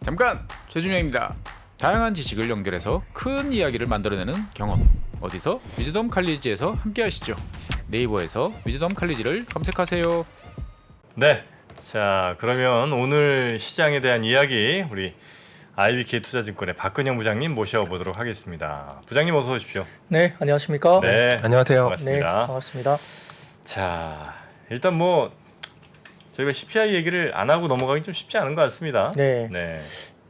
잠깐! 최준영입니다. 다양한 지식을 연결해서 큰 이야기를 만들어내는 경험. 어디서? 위즈덤 칼리지에서 함께 하시죠. 네이버에서 위즈덤 칼리지를 검색하세요. 네, 자 그러면 오늘 시장에 대한 이야기 우리 IBK 투자증권의 박근영 부장님 모셔보도록 하겠습니다. 부장님 어서 오십시오. 네, 안녕하십니까? 네, 안녕하세요. 네, 반갑습니다. 반갑습니다. 자 일단 뭐 저희가 CPI 얘기를 안 하고 넘어가기 좀 쉽지 않은 것 같습니다. 네, 네,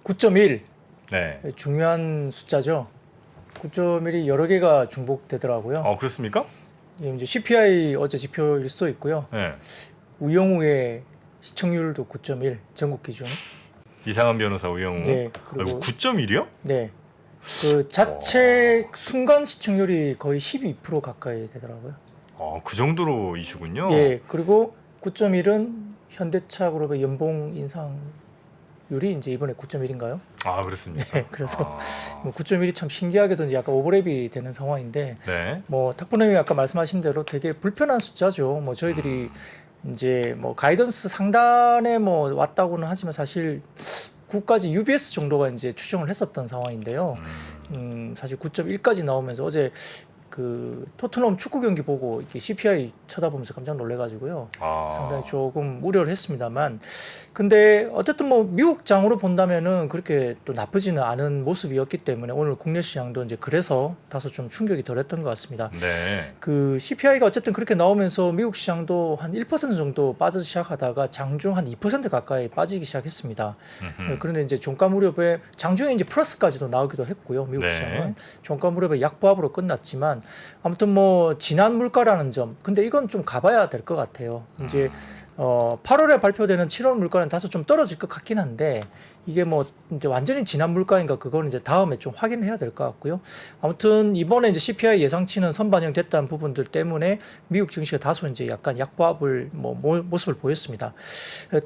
9.1 네. 중요한 숫자죠. 9.1이 여러 개가 중복되더라고요. 그렇습니까? 이제 CPI 어제 지표일 수도 있고요. 네. 우영우의 시청률도 9.1 전국 기준. 이상한 변호사 우영우. 네, 그리고 그리고 9.1이요? 네, 그 자체 순간 시청률이 거의 12% 가까이 되더라고요. 그 정도로 이슈군요. 예, 그리고 9.1은 현대차 그룹의 연봉 인상률이 이제 이번에 9.1인가요? 그렇습니까? 네, 그래서 9.1이 참 신기하게도 이제 약간 오버랩이 되는 상황인데, 네. 뭐 탁부님이 아까 말씀하신 대로 되게 불편한 숫자죠. 뭐 저희들이 이제 뭐 가이던스 상단에 뭐 왔다고는 하지만 사실 9까지 UBS 정도가 이제 추정을 했었던 상황인데요. 사실 9.1까지 나오면서 어제 그 토트넘 축구 경기 보고 이렇게 CPI 쳐다보면서 깜짝 놀래가지고요. 상당히 조금 우려를 했습니다만, 근데 어쨌든 뭐 미국 장으로 본다면은 그렇게 또 나쁘지는 않은 모습이었기 때문에 오늘 국내 시장도 이제 그래서 다소 좀 충격이 덜했던 것 같습니다. 네. 그 CPI가 어쨌든 그렇게 나오면서 미국 시장도 한 1% 정도 빠지기 시작하다가 장중 한 2% 가까이 빠지기 시작했습니다. 네, 그런데 이제 종가 무렵에 장중에 이제 플러스까지도 나오기도 했고요. 미국 네. 시장은 종가 무렵에 약보합으로 끝났지만 아무튼 뭐 지난 물가라는 점, 근데 이건 좀 가봐야 될 것 같아요. 이제 8월에 발표되는 7월 물가는 다소 좀 떨어질 것 같긴 한데 이게 뭐 이제 완전히 지난 물가인가 그거는 이제 다음에 좀 확인해야 될 것 같고요. 아무튼 이번에 이제 CPI 예상치는 선반영됐다는 부분들 때문에 미국 증시가 다소 이제 약간 약보합을 모습을 보였습니다.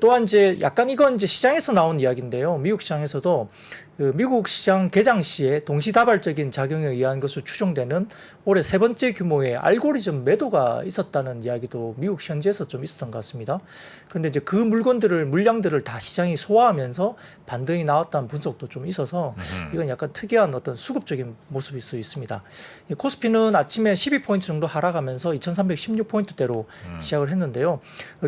또한 이제 약간 이건 이제 시장에서 나온 이야기인데요. 미국 시장에서도 그 미국 시장 개장 시에 동시다발적인 작용에 의한 것으로 추정되는 올해 세 번째 규모의 알고리즘 매도가 있었다는 이야기도 미국 현지에서 좀 있었던 것 같습니다. 근데 이제 그 물량들을 다 시장이 소화하면서 반등이 나왔다는 분석도 좀 있어서 이건 약간 특이한 어떤 수급적인 모습일 수 있습니다. 코스피는 아침에 12포인트 정도 하락하면서 2316포인트대로 시작을 했는데요.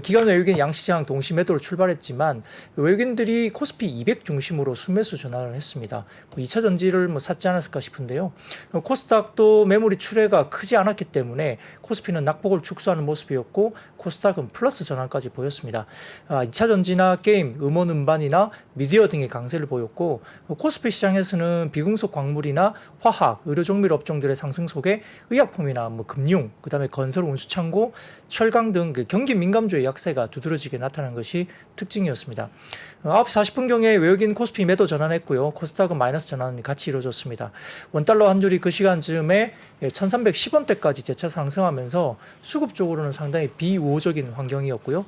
기관 외국인 양시장 동시 매도로 출발했지만 외국인들이 코스피 200 중심으로 순매수 전환을 했습니다. 2차 전지를 뭐 샀지 않았을까 싶은데요. 코스닥도 매물이 출회가 크지 않았기 때문에 코스피는 낙폭을 축소하는 모습이었고 코스닥은 플러스 전환까지 보였습니다. 2차 전지나 게임, 음원 음반이나 미디어 등의 강세를 보였고 코스피 시장에서는 비금속 광물이나 화학, 의료 종밀 업종들의 상승 속에 의약품이나 뭐 금융, 그다음에 건설, 운수 창고, 철강 등 그 경기 민감주의 약세가 두드러지게 나타난 것이 특징이었습니다. 9시 40분경에 외국인 코스피 매도 전환했고요. 코스닥은 마이너스 전환이 같이 이루어졌습니다. 원달러 환율이 그 시간쯤에 1310원대까지 재차 상승하면서 수급적으로는 상당히 비우호적인 환경이었고요.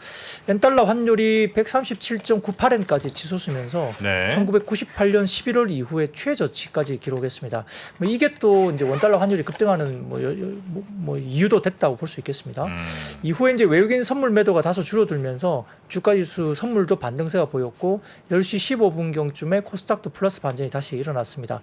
엔달러 환율이 137.98엔까지 치솟으면서 네. 1998년 11월 이후에 최저치까지 기록했습니다. 뭐 이게 또 이제 원달러 환율이 급등하는 뭐 이유도 됐다고 볼 수 있겠습니다. 이후에 이제 외국인 선물 매도가 다소 줄어들면서 주가지수 선물도 반등세가 보였고 10시 15분경쯤에 코스닥도 플러스 반전이 다시 일어났습니다.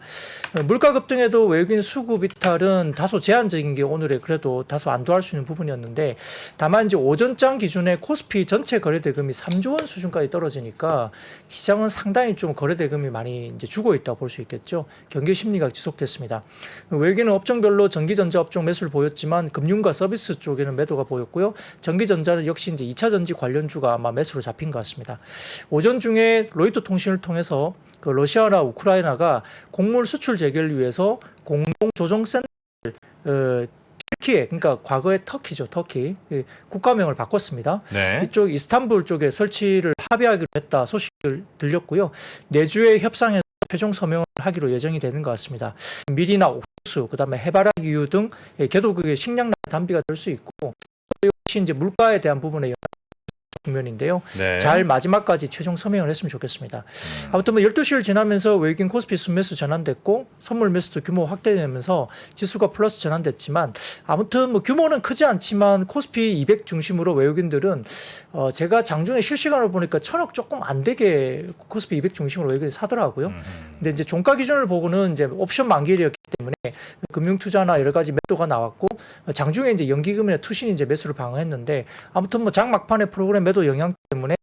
물가 급등에도 외국인 수급 이탈은 다소 제한적인 게 오늘에 그래도 다소 안도할 수 있는 부분이었는데 다만 이제 오전장 기준에 코스피 전체 거래대금이 3조 원 수준까지 떨어지니까 시장은 상당히 좀 거래대금이 많이 이제 죽어 있다고 볼 수 있겠죠. 경기 심리가 지속됐습니다. 외국인은 업종별로 전기전자 업종 매수를 보였지만 금융과 서비스 쪽에는 매도가 보였고요. 전기전자는 역시 이제 2차 전지 관련주가 아마 매수로 잡힌 것 같습니다. 오전 중에 로이터 통신을 통해서 그 러시아나 우크라이나가 곡물 수출 재개를 위해서 공동 조정센터를 튀르키예, 그러니까 과거의 터키죠, 터키 국가명을 바꿨습니다. 네. 이쪽 이스탄불 쪽에 설치를 합의하기로 했다 소식을 들렸고요. 내주의 협상에서 최종 서명을 하기로 예정이 되는 것 같습니다. 밀이나 옥수수, 그다음에 해바라기유 등 걔도 그게 식량 단비가 될 수 있고 역시 이제 물가에 대한 부분에 국면인데요. 네. 잘 마지막까지 최종 서명을 했으면 좋겠습니다. 아무튼 뭐 12시를 지나면서 외국인 코스피 순매수 전환됐고 선물 매수도 규모 확대되면서 지수가 플러스 전환됐지만 아무튼 뭐 규모는 크지 않지만 코스피 200 중심으로 외국인들은 제가 장중에 실시간으로 보니까 1,000억 조금 안 되게 코스피 200 중심으로 외국인이 사더라고요. 근데 이제 종가 기준을 보고는 이제 옵션 만기일이었기 때문에 금융투자나 여러 가지 매도가 나왔고 장중에 이제 연기금이나 투신이 이제 매수를 방어했는데 아무튼 뭐 장 막판에 프로그램 매도 영향 때문에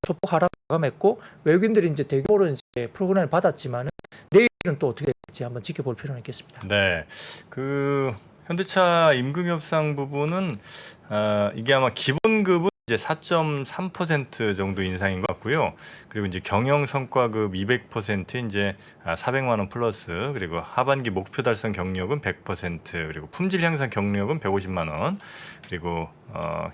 소폭 하락 마감했고 외국인들이 이제 대규모로 이제 프로그램을 받았지만은 내일은 또 어떻게 될지 한번 지켜볼 필요는 있겠습니다. 네. 그 현대차 임금 협상 부분은 이게 아마 기본급은 이제 4.3% 정도 인상인 것 같고요. 그리고 이제 경영 성과급 200% 이제 400만 원 플러스, 그리고 하반기 목표 달성 경력은 100%, 그리고 품질 향상 경력은 150만 원, 그리고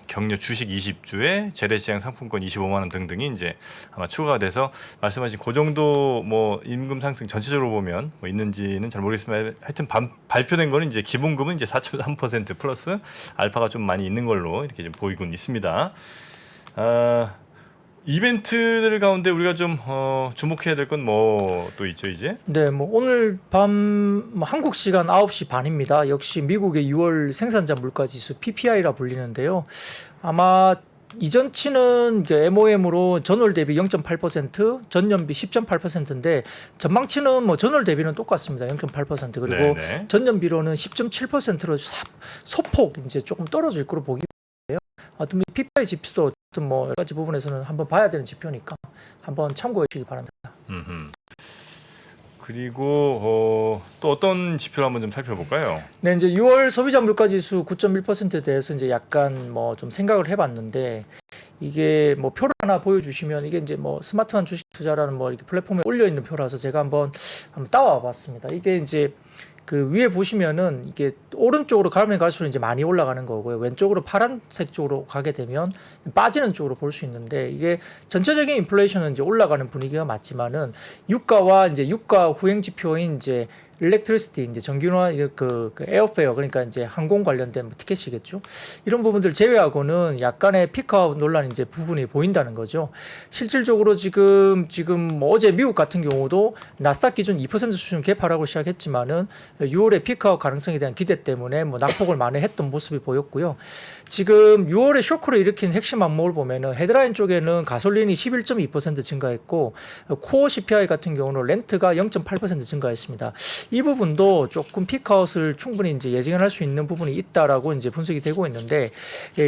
격려 주식 20주에 재래시장 상품권 25만 원 등등이 이제 아마 추가가 돼서 말씀하신 그 정도 뭐 임금 상승 전체적으로 보면 뭐 있는지는 잘 모르겠지만 하여튼 발표된 거는 이제 기본급은 이제 4.3% 플러스 알파가 좀 많이 있는 걸로 이렇게 좀 보이곤 있습니다. 이벤트들 가운데 우리가 좀 주목해야 될 건 뭐 또 있죠 이제? 네, 뭐 오늘 밤 한국 시간 9시 반입니다. 역시 미국의 6월 생산자 물가 지수 PPI라 불리는데요. 아마 이전치는 MOM으로 전월 대비 0.8%, 전년비 10.8%인데 전망치는 뭐 전월 대비는 똑같습니다. 0.8% 그리고 네네. 전년비로는 10.7%로 소폭 이제 조금 떨어질 거로 보기 때문에요. 하여튼 PPI 지표도 어떤 뭐 여러 가지 부분에서는 한번 봐야 되는 지표니까 한번 참고해 주시기 바랍니다. 그리고 또 어떤 지표를 한번 좀 살펴볼까요? 네, 이제 6월 소비자 물가 지수 9.1%에 대해서 이제 약간 뭐 좀 생각을 해봤는데 이게 뭐 표를 하나 보여주시면 이게 이제 뭐 스마트한 주식 투자라는 뭐 이렇게 플랫폼에 올려 있는 표라서 제가 한번 따와봤습니다. 이게 이제 그 위에 보시면은 이게 오른쪽으로 가면 갈수록 이제 많이 올라가는 거고요. 왼쪽으로 파란색 쪽으로 가게 되면 빠지는 쪽으로 볼 수 있는데 이게 전체적인 인플레이션은 이제 올라가는 분위기가 맞지만은 유가와 이제 유가 후행 지표인 이제 일렉트리시티 이제 전기료나 그 에어페어 그러니까 이제 항공 관련된 뭐 티켓이겠죠. 이런 부분들 제외하고는 약간의 피크아웃 논란 이제 부분이 보인다는 거죠. 실질적으로 지금 뭐 어제 미국 같은 경우도 나스닥 기준 2% 수준 개파라고 시작했지만은 6월에 피크아웃 가능성에 대한 기대 때문에 뭐 낙폭을 만회했던 모습이 보였고요. 지금 6월에 쇼크를 일으킨 핵심 항목을 보면은 헤드라인 쪽에는 가솔린이 11.2% 증가했고 코어 CPI 같은 경우는 렌트가 0.8% 증가했습니다. 이 부분도 조금 피크아웃을 충분히 이제 예상할 수 있는 부분이 있다라고 이제 분석이 되고 있는데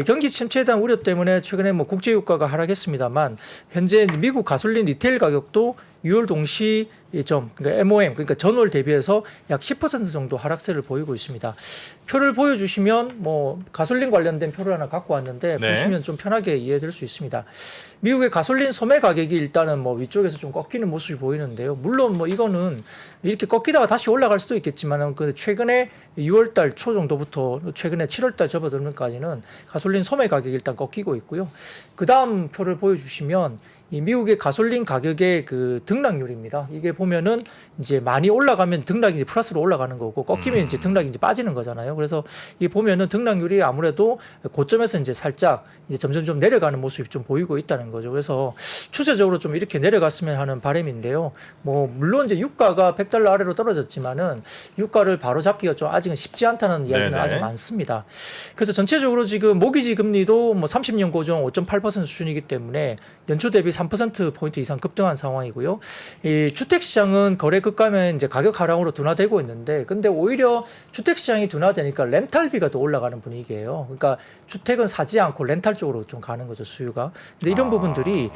경기 침체에 대한 우려 때문에 최근에 뭐 국제 유가가 하락했습니다만 현재 미국 가솔린 리테일 가격도 6월 동시 그러니까 MOM 그러니까 전월 대비해서 약 10% 정도 하락세를 보이고 있습니다. 표를 보여주시면 뭐 가솔린 관련된 표를 하나 갖고 왔는데 네. 보시면 좀 편하게 이해될 수 있습니다. 미국의 가솔린 소매 가격이 일단은 뭐 위쪽에서 좀 꺾이는 모습이 보이는데요. 물론 뭐 이거는 이렇게 꺾이다가 다시 올라갈 수도 있겠지만은 그 최근에 6월달 초 정도부터 최근에 7월달 접어들면까지는 가솔린 소매 가격이 일단 꺾이고 있고요. 그 다음 표를 보여주시면 이 미국의 가솔린 가격의 그 등락률입니다. 이게 보면은 이제 많이 올라가면 등락이 이제 플러스로 올라가는 거고 꺾이면 이제 등락이 이제 빠지는 거잖아요. 그래서 이 보면은 등락률이 아무래도 고점에서 이제 살짝 이제 점점 좀 내려가는 모습이 좀 보이고 있다는 거죠. 그래서 추세적으로 좀 이렇게 내려갔으면 하는 바람인데요. 뭐 물론 이제 유가가 $100 아래로 떨어졌지만은 유가를 바로 잡기가 좀 아직은 쉽지 않다는 이야기는 네네. 아직 많습니다. 그래서 전체적으로 지금 모기지 금리도 뭐 30년 고정 5.8% 수준이기 때문에 연초 대비 3%포인트 이상 급등한 상황이고요. 이 주택시장은 거래 급감에 이제 가격 하락으로 둔화되고 있는데, 근데 오히려 주택시장이 둔화되니까 렌탈비가 더 올라가는 분위기예요. 그러니까 주택은 사지 않고 렌탈 쪽으로 좀 가는 거죠, 수요가. 근데 이런 부분들이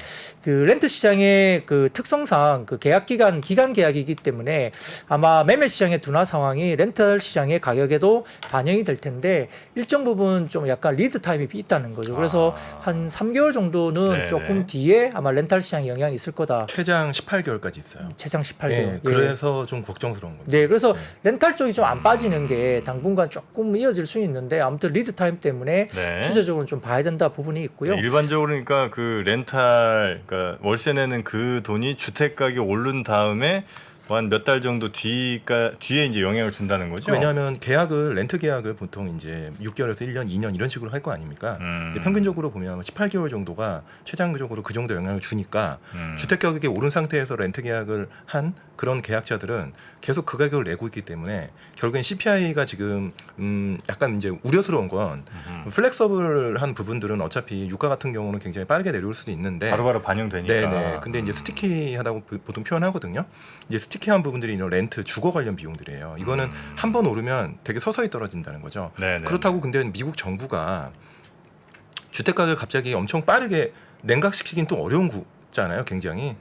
그 렌트 시장의 그 특성상 그 기간 계약이기 때문에 아마 매매 시장의 둔화 상황이 렌탈 시장의 가격에도 반영이 될 텐데 일정 부분 좀 약간 리드 타임이 있다는 거죠. 그래서 한 3개월 정도는 네네. 조금 뒤에 아마 렌탈 시장에 영향이 있을 거다. 최장 18개월까지 있어요. 최장 18개월. 네, 그래서 좀 걱정스러운 겁니다. 네, 그래서 렌탈 쪽이 좀 안 빠지는 게 당분간 조금 이어질 수 있는데 아무튼 리드 타임 때문에 네. 추세적으로 좀 봐야 된다 부분이 있고요. 네, 일반적으로 그러니까 그 렌탈 그러니까 월세 내는 그 돈이 주택 가격 오른 다음에 한 몇 달 정도 뒤에 이제 영향을 준다는 거죠. 왜냐하면 렌트 계약을 보통 이제 6개월에서 1년, 2년 이런 식으로 할 거 아닙니까? 근데 평균적으로 보면 18개월 정도가 최장적으로 그 정도 영향을 주니까 주택 가격이 오른 상태에서 렌트 계약을 한 그런 계약자들은 계속 그 가격을 내고 있기 때문에 결국엔 CPI가 지금 약간 이제 우려스러운 건 플렉서블한 부분들은 어차피 유가 같은 경우는 굉장히 빠르게 내려올 수도 있는데 바로바로 반영되니까. 네네. 근데 이제 스티키하다고 보통 표현하거든요. 이제 스티키한 부분들이 이런 렌트, 주거 관련 비용들이에요. 이거는 한 번 오르면 되게 서서히 떨어진다는 거죠. 네네. 그렇다고 근데 미국 정부가 주택 가격을 갑자기 엄청 빠르게 냉각시키긴 또 어려운 잖아요, 굉장히.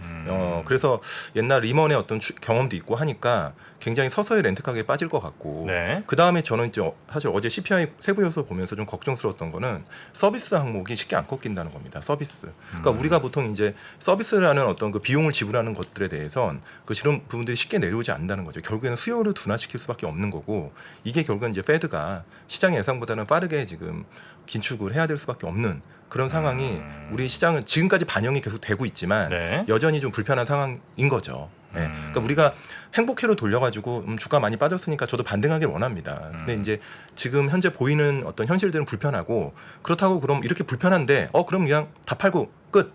그래서 옛날 리먼의 어떤 경험도 있고 하니까 굉장히 서서히 렌트 가격에 빠질 것 같고. 네. 그 다음에 저는 이제 사실 어제 CPI 세부 요소 보면서 좀 걱정스러웠던 거는 서비스 항목이 쉽게 안 꺾인다는 겁니다. 서비스. 그러니까 우리가 보통 이제 서비스라는 어떤 그 비용을 지불하는 것들에 대해선 그런 부분들이 쉽게 내려오지 않는다는 거죠. 결국에는 수요를 둔화시킬 수밖에 없는 거고 이게 결국은 이제 페드가 시장 예상보다는 빠르게 지금 긴축을 해야 될 수밖에 없는 그런 상황이 우리 시장은 지금까지 반영이 계속 되고 있지만 네. 여전히 좀 불편한 상황인 거죠. 네. 그러니까 우리가 행복회로 돌려가지고 주가 많이 빠졌으니까 저도 반등하길 원합니다. 근데 이제 지금 현재 보이는 어떤 현실들은 불편하고 그렇다고 그럼 이렇게 불편한데 그럼 그냥 다 팔고 끝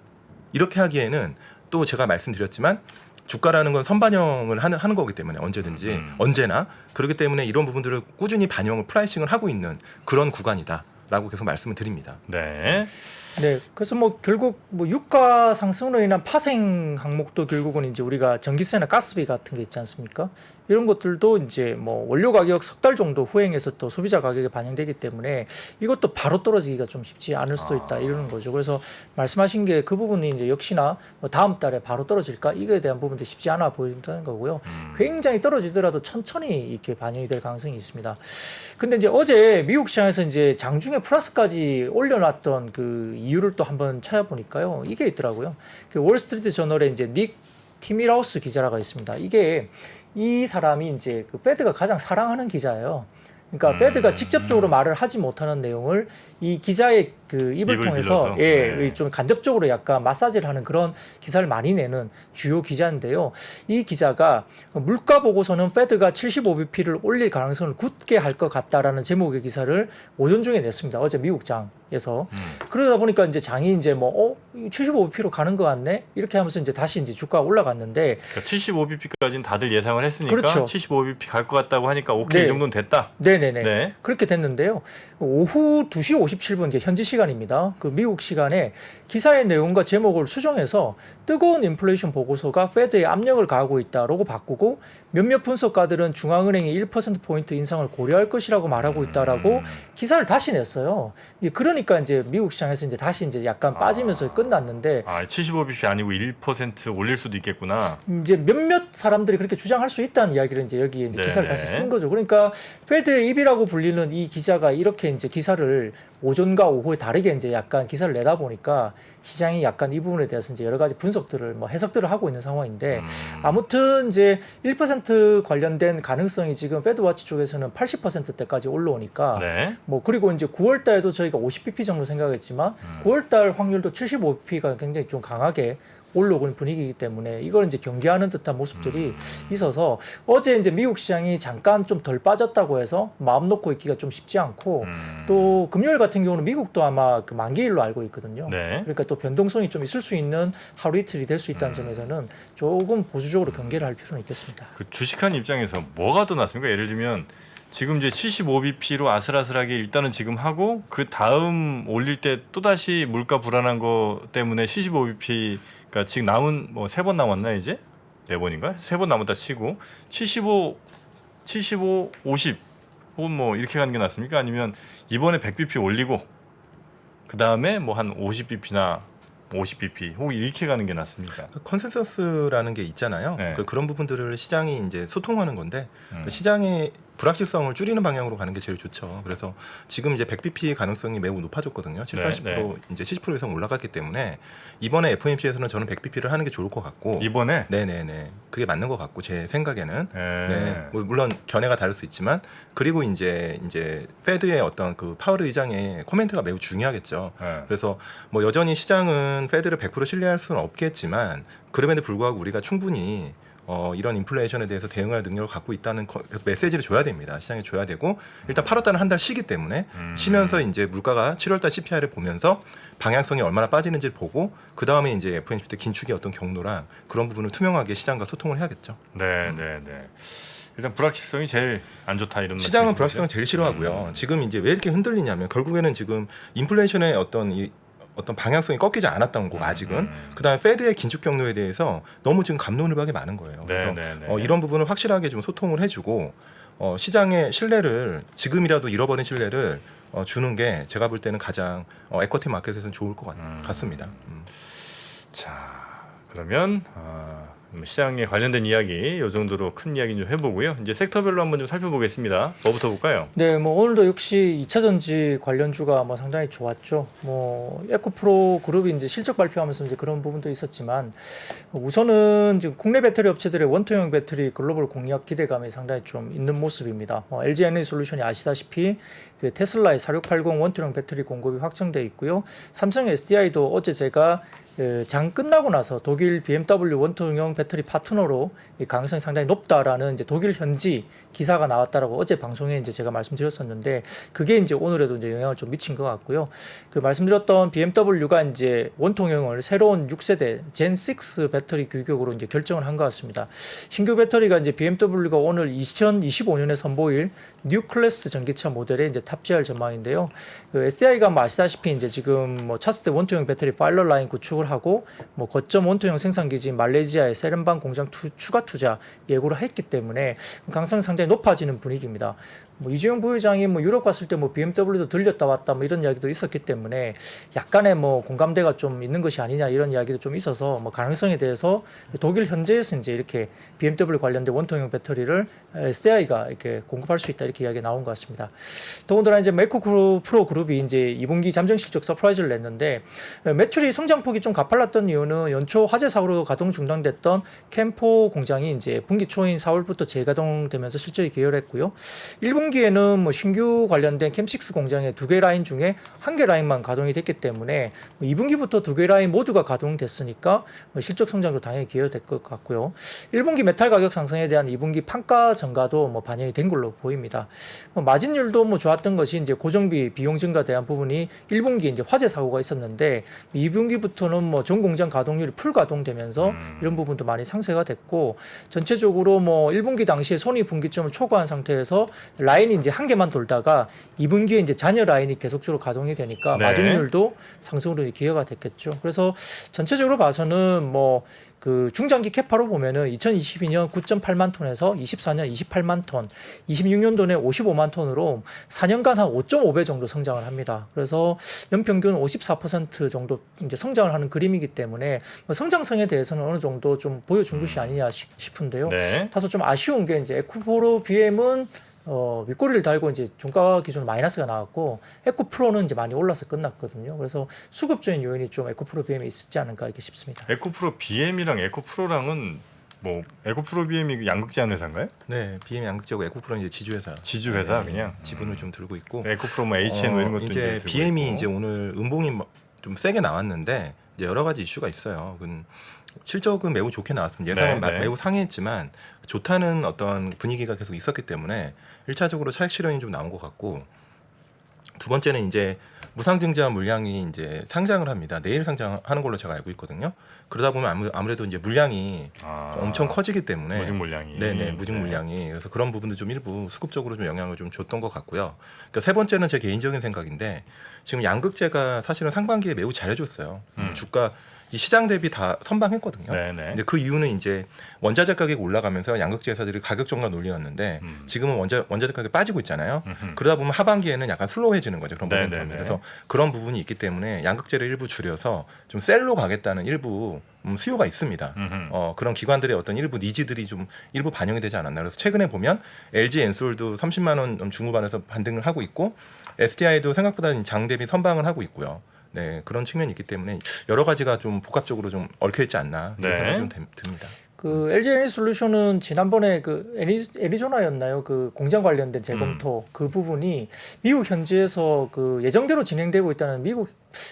이렇게 하기에는 또 제가 말씀드렸지만 주가라는 건 선반영을 하는 거기 때문에 언제든지 언제나 그렇기 때문에 이런 부분들을 꾸준히 반영을 프라이싱을 하고 있는 그런 구간이다라고 계속 말씀을 드립니다. 네. 네, 그래서 뭐 결국 뭐 유가 상승으로 인한 파생 항목도 결국은 이제 우리가 전기세나 가스비 같은 게 있지 않습니까? 이런 것들도 이제 뭐 원료 가격 석 달 정도 후행해서 또 소비자 가격에 반영되기 때문에 이것도 바로 떨어지기가 좀 쉽지 않을 수도 있다 이러는 거죠. 그래서 말씀하신 게 그 부분이 이제 역시나 뭐 다음 달에 바로 떨어질까 이거에 대한 부분도 쉽지 않아 보인다는 거고요. 굉장히 떨어지더라도 천천히 이렇게 반영이 될 가능성이 있습니다. 근데 이제 어제 미국 시장에서 이제 장중에 플러스까지 올려놨던 그 이유를 또 한번 찾아보니까요. 이게 있더라고요. 그 월스트리트 저널에 이제 닉 티미라우스 기자라가 있습니다. 이게 이 사람이 이제 그 페드가 가장 사랑하는 기자예요. 그러니까 페드가 직접적으로 말을 하지 못하는 내용을 이 기자의 그 입을 통해서 네. 좀 간접적으로 약간 마사지를 하는 그런 기사를 많이 내는 주요 기자인데요. 이 기자가 물가 보고서는 페드가 75bp를 올릴 가능성을 굳게 할 것 같다라는 제목의 기사를 오전 중에 냈습니다. 어제 미국장에서. 그러다 보니까 이제 장이 이제 75bp로 가는 것 같네 이렇게 하면서 이제 다시 이제 주가가 올라갔는데 그러니까 75bp까지는 다들 예상을 했으니까 그렇죠. 75bp 갈 것 같다고 하니까 오케이 네. 이 정도는 됐다. 네네네. 네. 그렇게 됐는데요. 오후 2시 57분 이제 현지 시간입니다. 그 미국 시간에 기사의 내용과 제목을 수정해서 뜨거운 인플레이션 보고서가 페드에 압력을 가하고 있다라고 바꾸고 몇몇 분석가들은 중앙은행이 1%포인트 인상을 고려할 것이라고 말하고 있다라고 기사를 다시 냈어요. 그러니까 이제 미국 시장에서 이제 다시 이제 약간 빠지면서 끝났는데 75bp 아니고 1% 올릴 수도 있겠구나. 이제 몇몇 사람들이 그렇게 주장할 수 있다는 이야기를 이제 여기 이제 기사를 네네. 다시 쓴 거죠. 그러니까 페드의 입이라고 불리는 이 기자가 이렇게 이제 기사를 오전과 오후에 다르게 이제 약간 기사를 내다 보니까 시장이 약간 이 부분에 대해서 이제 여러 가지 분석들을 해석들을 하고 있는 상황인데 아무튼 이제 1% 관련된 가능성이 지금 페드워치 쪽에서는 80%대까지 올라오니까 네. 그리고 이제 9월 달에도 저희가 50bp 정도 생각했지만 9월 달 확률도 75bp가 굉장히 좀 강하게 올라오는 분위기이기 때문에 이걸 이제 경계하는 듯한 모습들이 있어서 어제 이제 미국 시장이 잠깐 좀 덜 빠졌다고 해서 마음 놓고 있기가 좀 쉽지 않고 또 금요일 같은 경우는 미국도 아마 그 만기일로 알고 있거든요. 네. 그러니까 또 변동성이 좀 있을 수 있는 하루 이틀이 될 수 있다는 점에서는 조금 보수적으로 경계를 할 필요는 있겠습니다. 그 주식하는 입장에서 뭐가 더 낫습니까? 예를 들면 지금 이제 75bp로 아슬아슬하게 일단은 지금 하고 그 다음 올릴 때 또 다시 물가 불안한 거 때문에 75bp 그러니까 지금 남은 3번 남았나 이제 4번인가 3번 남았다 치고 75, 50 혹은 이렇게 가는 게 낫습니까? 아니면 이번에 100bp 올리고 그 다음에 한 50bp나 50bp 혹은 이렇게 가는 게 낫습니까? 컨센서스라는 게 있잖아요. 네. 그런 부분들을 시장이 이제 소통하는 건데 시장의 불확실성을 줄이는 방향으로 가는 게 제일 좋죠. 그래서 지금 이제 100bp 가능성이 매우 높아졌거든요. 7, 80% 네. 이제 70% 이상 올라갔기 때문에 이번에 FOMC에서는 저는 100bp를 하는 게 좋을 것 같고 이번에 네네네 그게 맞는 것 같고 제 생각에는 네. 네. 물론 견해가 다를 수 있지만 그리고 이제 페드의 어떤 그 파월 의장의 코멘트가 매우 중요하겠죠. 네. 그래서 여전히 시장은 페드를 100% 신뢰할 수는 없겠지만 그럼에도 불구하고 우리가 충분히 이런 인플레이션에 대해서 대응할 능력을 갖고 있다는 메시지를 줘야 됩니다. 시장에 줘야 되고 일단 8월 달은 한 달 쉬기 때문에 쉬면서 이제 물가가 7월 달 CPI를 보면서 방향성이 얼마나 빠지는지를 보고 그 다음에 이제 FOMC 때 긴축의 어떤 경로랑 그런 부분을 투명하게 시장과 소통을 해야겠죠. 네. 일단 불확실성이 제일 안 좋다 이런 시장은 말씀이신 불확실성을 제일 싫어하고요. 지금 이제 왜 이렇게 흔들리냐면 결국에는 지금 인플레이션의 어떤 방향성이 꺾이지 않았던 거고 아직은 그다음에 페드의 긴축 경로에 대해서 너무 지금 갑론을박이 많은 거예요. 그래서 이런 부분을 확실하게 좀 소통을 해주고 시장의 신뢰를 지금이라도 잃어버린 신뢰를 주는 게 제가 볼 때는 가장 에쿼티 마켓에서는 좋을 것 같습니다. 자, 그러면 시장에 관련된 이야기 이 정도로 큰 이야기 좀 해보고요. 이제 섹터별로 한번 좀 살펴보겠습니다. 뭐부터 볼까요? 네, 뭐 오늘도 역시 2차 전지 관련주가 뭐 상당히 좋았죠. 뭐 에코프로 그룹이 이제 실적 발표하면서 이제 그런 부분도 있었지만 우선은 지금 국내 배터리 업체들의 원통형 배터리 글로벌 공략 기대감이 상당히 좀 있는 모습입니다. LG 에너지 솔루션이 아시다시피 그 테슬라의 4680 원통형 배터리 공급이 확정돼 있고요. 삼성 SDI도 어제 제가 장 끝나고 나서 독일 BMW 원통형 배터리 파트너로 이 가능성이 상당히 높다라는 이제 독일 현지 기사가 나왔다라고 어제 방송에 이제 제가 말씀드렸었는데 그게 이제 오늘에도 이제 영향을 좀 미친 것 같고요. 그 말씀드렸던 BMW가 이제 원통형을 새로운 6세대 젠 6 배터리 규격으로 이제 결정을 한 것 같습니다. 신규 배터리가 이제 BMW가 오늘 2025년에 선보일 뉴 클래스 전기차 모델에 이제 탑재할 전망인데요. 그 SDI가 뭐 아시다시피 이제 지금 뭐 차세대 원통형 배터리 파일럿 라인 구축을 하고 뭐 거점 원통형 생산 기지인 말레이시아의 세렌방 공장 추가 투자 예고를 했기 때문에 가능성이 상당히 높아지는 분위기입니다. 뭐 이재용 부회장이 뭐 유럽 갔을 때 뭐 BMW도 들렸다 왔다 뭐 이런 이야기도 있었기 때문에 약간의 뭐 공감대가 좀 있는 것이 아니냐 이런 이야기도 좀 있어서 뭐 가능성에 대해서 독일 현지에서 이제 이렇게 BMW 관련된 원통형 배터리를 SDI가 이렇게 공급할 수 있다 이렇게 이야기가 나온 것 같습니다. 더군다나 이제 에코프로 그룹이 이제 2분기 잠정 실적 서프라이즈를 냈는데 매출이 성장폭이 좀 가팔랐던 이유는 연초 화재 사고로 가동 중단됐던 캠포 공장이 이제 분기 초인 4월부터 재가동되면서 실적이 개열했고요. 1분기에는 뭐 신규 관련된 캠6 공장의 2개 라인 중에 1개 라인만 가동이 됐기 때문에 2분기부터 2개 라인 모두가 가동됐으니까 실적 성장도 당연히 기여될 것 같고요. 1분기 메탈 가격 상승에 대한 2분기 판가 증가도 뭐 반영이 된 걸로 보입니다. 마진율도 뭐 좋았던 것이 이제 고정비 비용 증가 대한 부분이 1분기 이제 화재 사고가 있었는데 2분기부터는 뭐 전 공장 가동률이 풀 가동되면서 이런 부분도 많이 상쇄가 됐고 전체적으로 뭐 1분기 당시에 손익 분기점을 초과한 상태에서 라인이 이제 한 개만 돌다가 2분기에 이제 잔여 라인이 계속적으로 가동이 되니까 마진율도 상승으로 기여가 됐겠죠. 그래서 전체적으로 봐서는 뭐 그 중장기 캐파로 보면은 2022년 9.8만 톤에서 24년 28만 톤, 26년도에 55만 톤으로 4년간 한 5.5배 정도 성장을 합니다. 그래서 연평균 54% 정도 이제 성장을 하는 그림이기 때문에 성장성에 대해서는 어느 정도 좀 보여준 것이 아니냐 싶은데요. 다소 좀 아쉬운 게 이제 에코프로 BM은 윗꼬리를 달고 이제 종가 기준 마이너스가 나왔고 에코프로는 이제 많이 올라서 끝났거든요. 그래서 수급적인 요인이 좀 에코프로 BM에 있지 않을까 이렇게 싶습니다. 에코프로 BM이랑 에코프로랑은 뭐 에코프로 BM이 양극재한 회사인가요? 네, BM 양극재고 에코프로는 이제 지주회사. 지주회사 그냥 지분을 좀 들고 있고. 에코프로 뭐 HN 뭐 이런 것도 이제 들고 BM이 있고. 이제 오늘 음봉이 좀 세게 나왔는데 이제 여러 가지 이슈가 있어요. 실적은 매우 좋게 나왔습니다. 예상은 매우 상회했지만 좋다는 어떤 분위기가 계속 있었기 때문에 1차적으로 차익 실현이 좀 나온 것 같고 두 번째는 이제 무상증자 물량이 이제 상장을 합니다. 내일 상장하는 걸로 제가 알고 있거든요. 그러다 보면 아무래도 이제 물량이 엄청 커지기 때문에 무증 물량이 무증 물량이 그래서 그런 부분도 좀 일부 수급적으로 좀 영향을 좀 줬던 것 같고요. 그러니까 세 번째는 제 개인적인 생각인데 지금 양극재가 사실은 상반기에 매우 잘해줬어요. 주가 이 시장 대비 다 선방했거든요. 근데 그 이유는 이제 원자재 가격이 올라가면서 양극재 회사들이 가격 정가 논리였는데 지금은 원자재 가격이 빠지고 있잖아요. 그러다 보면 하반기에는 약간 슬로우해지는 거죠. 그런 부분이. 그래서 그런 부분이 있기 때문에 양극재를 일부 줄여서 좀 셀로 가겠다는 일부 수요가 있습니다. 그런 기관들의 어떤 일부 니즈들이 좀 일부 반영이 되지 않았나. 그래서 최근에 보면 LG 엔솔도 30만 원 중후반에서 반등을 하고 있고 SDI도 생각보다 장 대비 선방을 하고 있고요. 네, 그런 측면이 있기 때문에 여러 가지가 좀 복합적으로 좀 얽혀 있지 않나 그런 생각이 좀 듭니다. 그 LG 에너지 솔루션은 지난번에 그 애리조나였나요? 그 공장 관련된 재검토 그 부분이 미국 현지에서 그 예정대로 진행되고 있다는 미국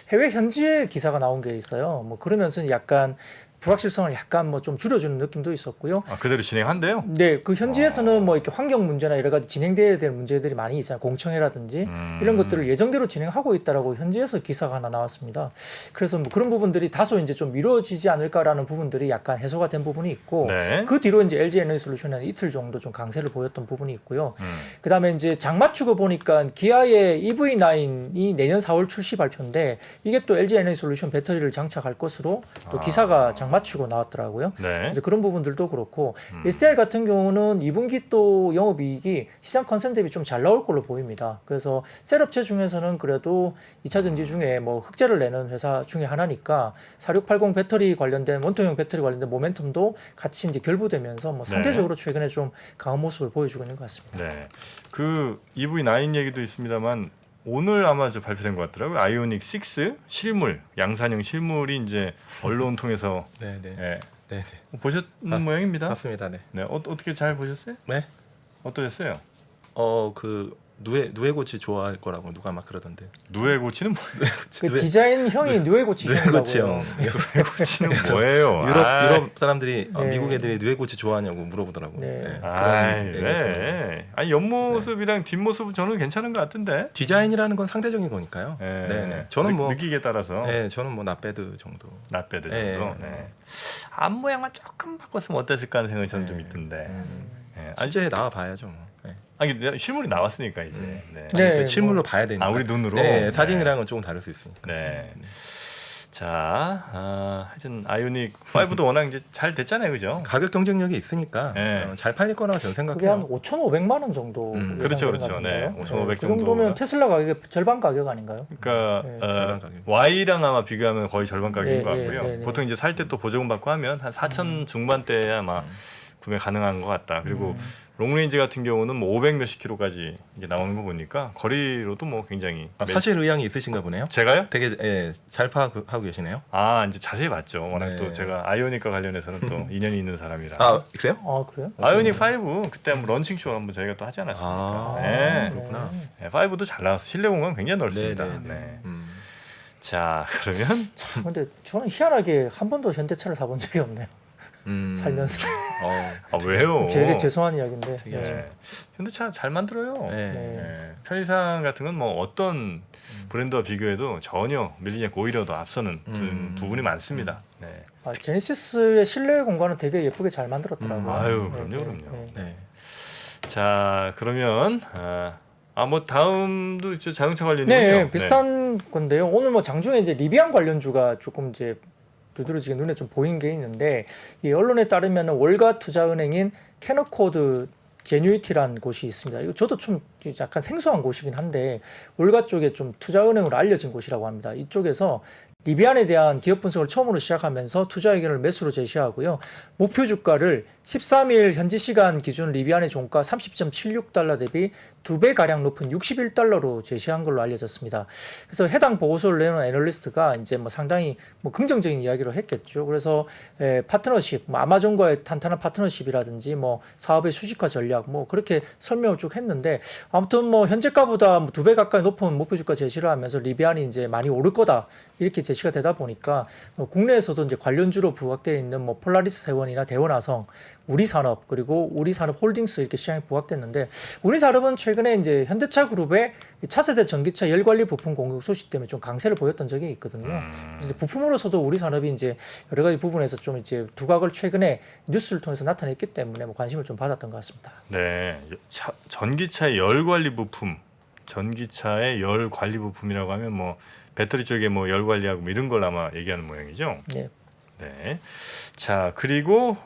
해외 현지의 기사가 나온 게 있어요. 뭐 그러면서 약간 불확실성을 약간 뭐 좀 줄여주는 느낌도 있었고요. 아, 그대로 진행한대요? 네, 그 현지에서는 뭐 이렇게 환경 문제나 여러 가지 진행돼야 될 문제들이 많이 있잖아요. 공청회라든지 이런 것들을 예정대로 진행하고 있다라고 현지에서 기사가 하나 나왔습니다. 그래서 뭐 그런 부분들이 다소 이제 좀 미뤄지지 않을까라는 부분들이 약간 해소가 된 부분이 있고 네. 그 뒤로 이제 LG 에너지솔루션은 이틀 정도 좀 강세를 보였던 부분이 있고요. 그다음에 이제 장맞추고 보니까 기아의 EV9이 내년 4월 출시 발표인데 이게 또 LG 에너지솔루션 배터리를 장착할 것으로 또 기사가 장맞추고 나왔더라고요. 네. 그래서 그런 부분들도 그렇고 SDI 같은 경우는 2분기 또 영업이익이 시장 컨센 대비 좀 잘 나올 걸로 보입니다. 그래서 셀업체 중에서는 그래도 2차 전지 중에 뭐 흑자를 내는 회사 중에 하나니까 4680 배터리 관련된 원통형 배터리 관련된 모멘텀도 같이 이제 결부되면서 뭐 상대적으로 최근에 좀 강한 모습을 보여주고 있는 것 같습니다. 네. 그 EV9 얘기도 있습니다만 오늘 아마 저 발표된 것 같더라고요. 아이오닉 6 실물, 양산형 실물이 이제 언론 통해서 네네. 예, 네네. 보셨는 모양입니다. 맞습니다. 네. 네, 어떻게 잘 보셨어요? 네. 어떠셨어요? 그 누에고치 좋아할 거라고 누가 막 그러던데. 누에고치는 뭐예요? 그 디자인형이 누에고치형이라고요. 누에고치형. 누에고치는 뭐예요? 유럽 사람들이 네. 미국 애들이 누에고치 좋아하냐고 물어보더라고. 네. 네. 아이, 그런 네. 아니 옆모습이랑 뒷모습은 저는 괜찮은 것 같은데. 디자인이라는 건 상대적인 거니까요. 네. 네. 저는 뭐 느끼기에 따라서 저는 뭐 낫배드 정도. 낫배드 네. 정도. 네. 앞 모양만 조금 바꿨으면 어땠을까 하는 생각이 저는 좀 있던데. 네. 아니, 실제 나와 봐야죠. 뭐. 네. 아니 실물이 나왔으니까 이제. 네. 네. 그 실물로 봐야 되니까. 아, 우리 눈으로? 네, 네. 사진이랑은 조금 다를 수 있으니까. 네. 자, 하여튼 아이오닉 5도 워낙 이제 잘 됐잖아요, 그죠? 가격 경쟁력이 있으니까 네. 잘 팔릴 거라고 저는 그게 한 생각해요. 5,500만 원 정도. 그렇죠, 예상되는 그렇죠. 것 같은데요. 네, 5,500 그 정도면 정도가. 테슬라 가격의 절반 가격 아닌가요? 그러니까 네, 절반 가격. Y랑 아마 비교하면 거의 절반 가격인 네, 것 네, 같고요. 네, 네. 보통 이제 살 때 또 보조금 받고 하면 한 4천 중반대에 아마 구매 가능한 것 같다. 그리고 롱레인지 같은 경우는 뭐 500 몇십 킬로까지 이제 나오는 거 보니까 거리로도 뭐 굉장히 사실 의향이 있으신가 보네요. 제가요? 되게 잘 파악하고 계시네요. 아 이제 자세히 봤죠. 워낙 네. 또 제가 아이오닉과 관련해서는 또 인연이 있는 사람이라. 아 그래요? 아 그래요? 아이오닉 5 그때 한번 런칭쇼 한번 저희가 또 하지 않았습니까? 아 네. 그렇구나. 네, 5도 잘 나왔어. 실내 공간 굉장히 넓습니다. 네, 네, 네. 네. 음. 자 그러면 근데 저는 희한하게 한 번도 현대차를 사본 적이 없네요. 음. 살면서. 아 왜요? 되게 죄송한 이야기인데. 되게 네. 네. 현대차 잘 만들어요. 네. 네. 편의상 같은 건 뭐 어떤 브랜드와 비교해도 전혀 밀리지 않고 오히려 더 앞서는 부분이 많습니다. 네. 아, 제네시스의 실내 공간은 되게 예쁘게 잘 만들었더라고요. 아유, 네, 그럼요, 네, 그럼요. 네. 네. 자 그러면 뭐 다음도 이제 자동차 관련이군요. 네, 비슷한 건데요. 오늘 뭐 장중에 이제 리비안 관련주가 조금 이제 두드러지게 눈에 좀 보인 게 있는데 이 언론에 따르면 월가 투자은행인 캐너코드 제뉴이티라는 곳이 있습니다. 이거 저도 좀 약간 생소한 곳이긴 한데 월가 쪽에 좀 투자은행으로 알려진 곳이라고 합니다. 이쪽에서 리비안에 대한 기업 분석을 처음으로 시작하면서 투자 의견을 매수로 제시하고요. 목표 주가를 13일 현지 시간 기준 리비안의 종가 30.76달러 대비 2배 가량 높은 61달러로 제시한 걸로 알려졌습니다. 그래서 해당 보고서를 내놓은 애널리스트가 이제 뭐 상당히 뭐 긍정적인 이야기를 했겠죠. 그래서 파트너십, 뭐 아마존과의 탄탄한 파트너십이라든지 뭐 사업의 수직화 전략 뭐 그렇게 설명을 쭉 했는데 아무튼 뭐 현재가보다 2배 가까이 높은 목표 주가 제시를 하면서 리비안이 이제 많이 오를 거다 이렇게 제시가 되다 보니까 국내에서도 이제 관련주로 부각되어 있는 뭐 폴라리스 세원이나 대원화성, 우리산업 그리고 우리산업홀딩스 이렇게 시장이 부각됐는데 우리산업은 최근에 이제 현대차 그룹의 차세대 전기차 열관리 부품 공급 소식 때문에 좀 강세를 보였던 적이 있거든요. 그래서 이제 부품으로서도 우리산업이 이제 여러 가지 부분에서 좀 이제 두각을 최근에 뉴스를 통해서 나타냈기 때문에 뭐 관심을 좀 받았던 것 같습니다. 네, 전기차의 열 관리 부품, 전기차의 열 관리 부품이라고 하면 뭐 배터리 쪽에 뭐 열 관리하고 뭐 이런 걸 아마 얘기하는 모양이죠. 네. 네. 자 그리고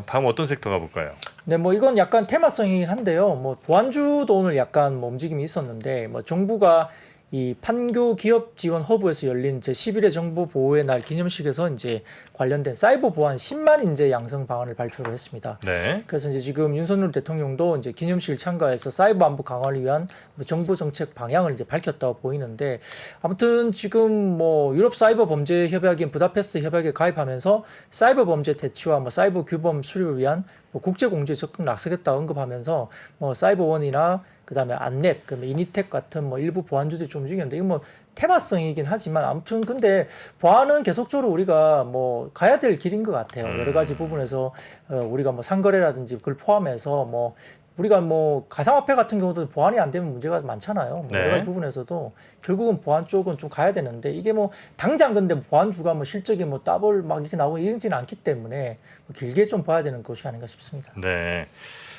다음 어떤 섹터 가볼까요? 네, 뭐 이건 약간 테마성이긴 한데요. 뭐 보안주도 오늘 약간 뭐 움직임이 있었는데 뭐 정부가 이 판교 기업 지원 허브에서 열린 제11회 정보 보호의 날 기념식에서 이제 관련된 사이버 보안 10만 인재 양성 방안을 발표를 했습니다. 네. 그래서 이제 지금 윤석열 대통령도 이제 기념식을 참가해서 사이버 안보 강화를 위한 정부 정책 방향을 이제 밝혔다고 보이는데 아무튼 지금 뭐 유럽 사이버 범죄 협약인 부다페스트 협약에 가입하면서 사이버 범죄 대치와 뭐 사이버 규범 수립을 위한 뭐 국제 공조에 적극 나서겠다 언급하면서 뭐 사이버원이나 그다음에 안랩, 그다음에 이니텍 같은 뭐 일부 보안 주제 좀 움직였는데 이건 뭐 테마성이긴 하지만 아무튼 근데 보안은 계속적으로 우리가 뭐 가야 될 길인 것 같아요. 여러 가지 부분에서 우리가 뭐 상거래라든지 그걸 포함해서 뭐 우리가 뭐 가상화폐 같은 경우도 보안이 안 되면 문제가 많잖아요. 뭐 네. 여러 가지 부분에서도 결국은 보안 쪽은 좀 가야 되는데 이게 뭐 당장 근데 보안주가 뭐 실적이 뭐 더블 막 이렇게 나오고 이러지는 않기 때문에 뭐 길게 좀 봐야 되는 것이 아닌가 싶습니다. 네.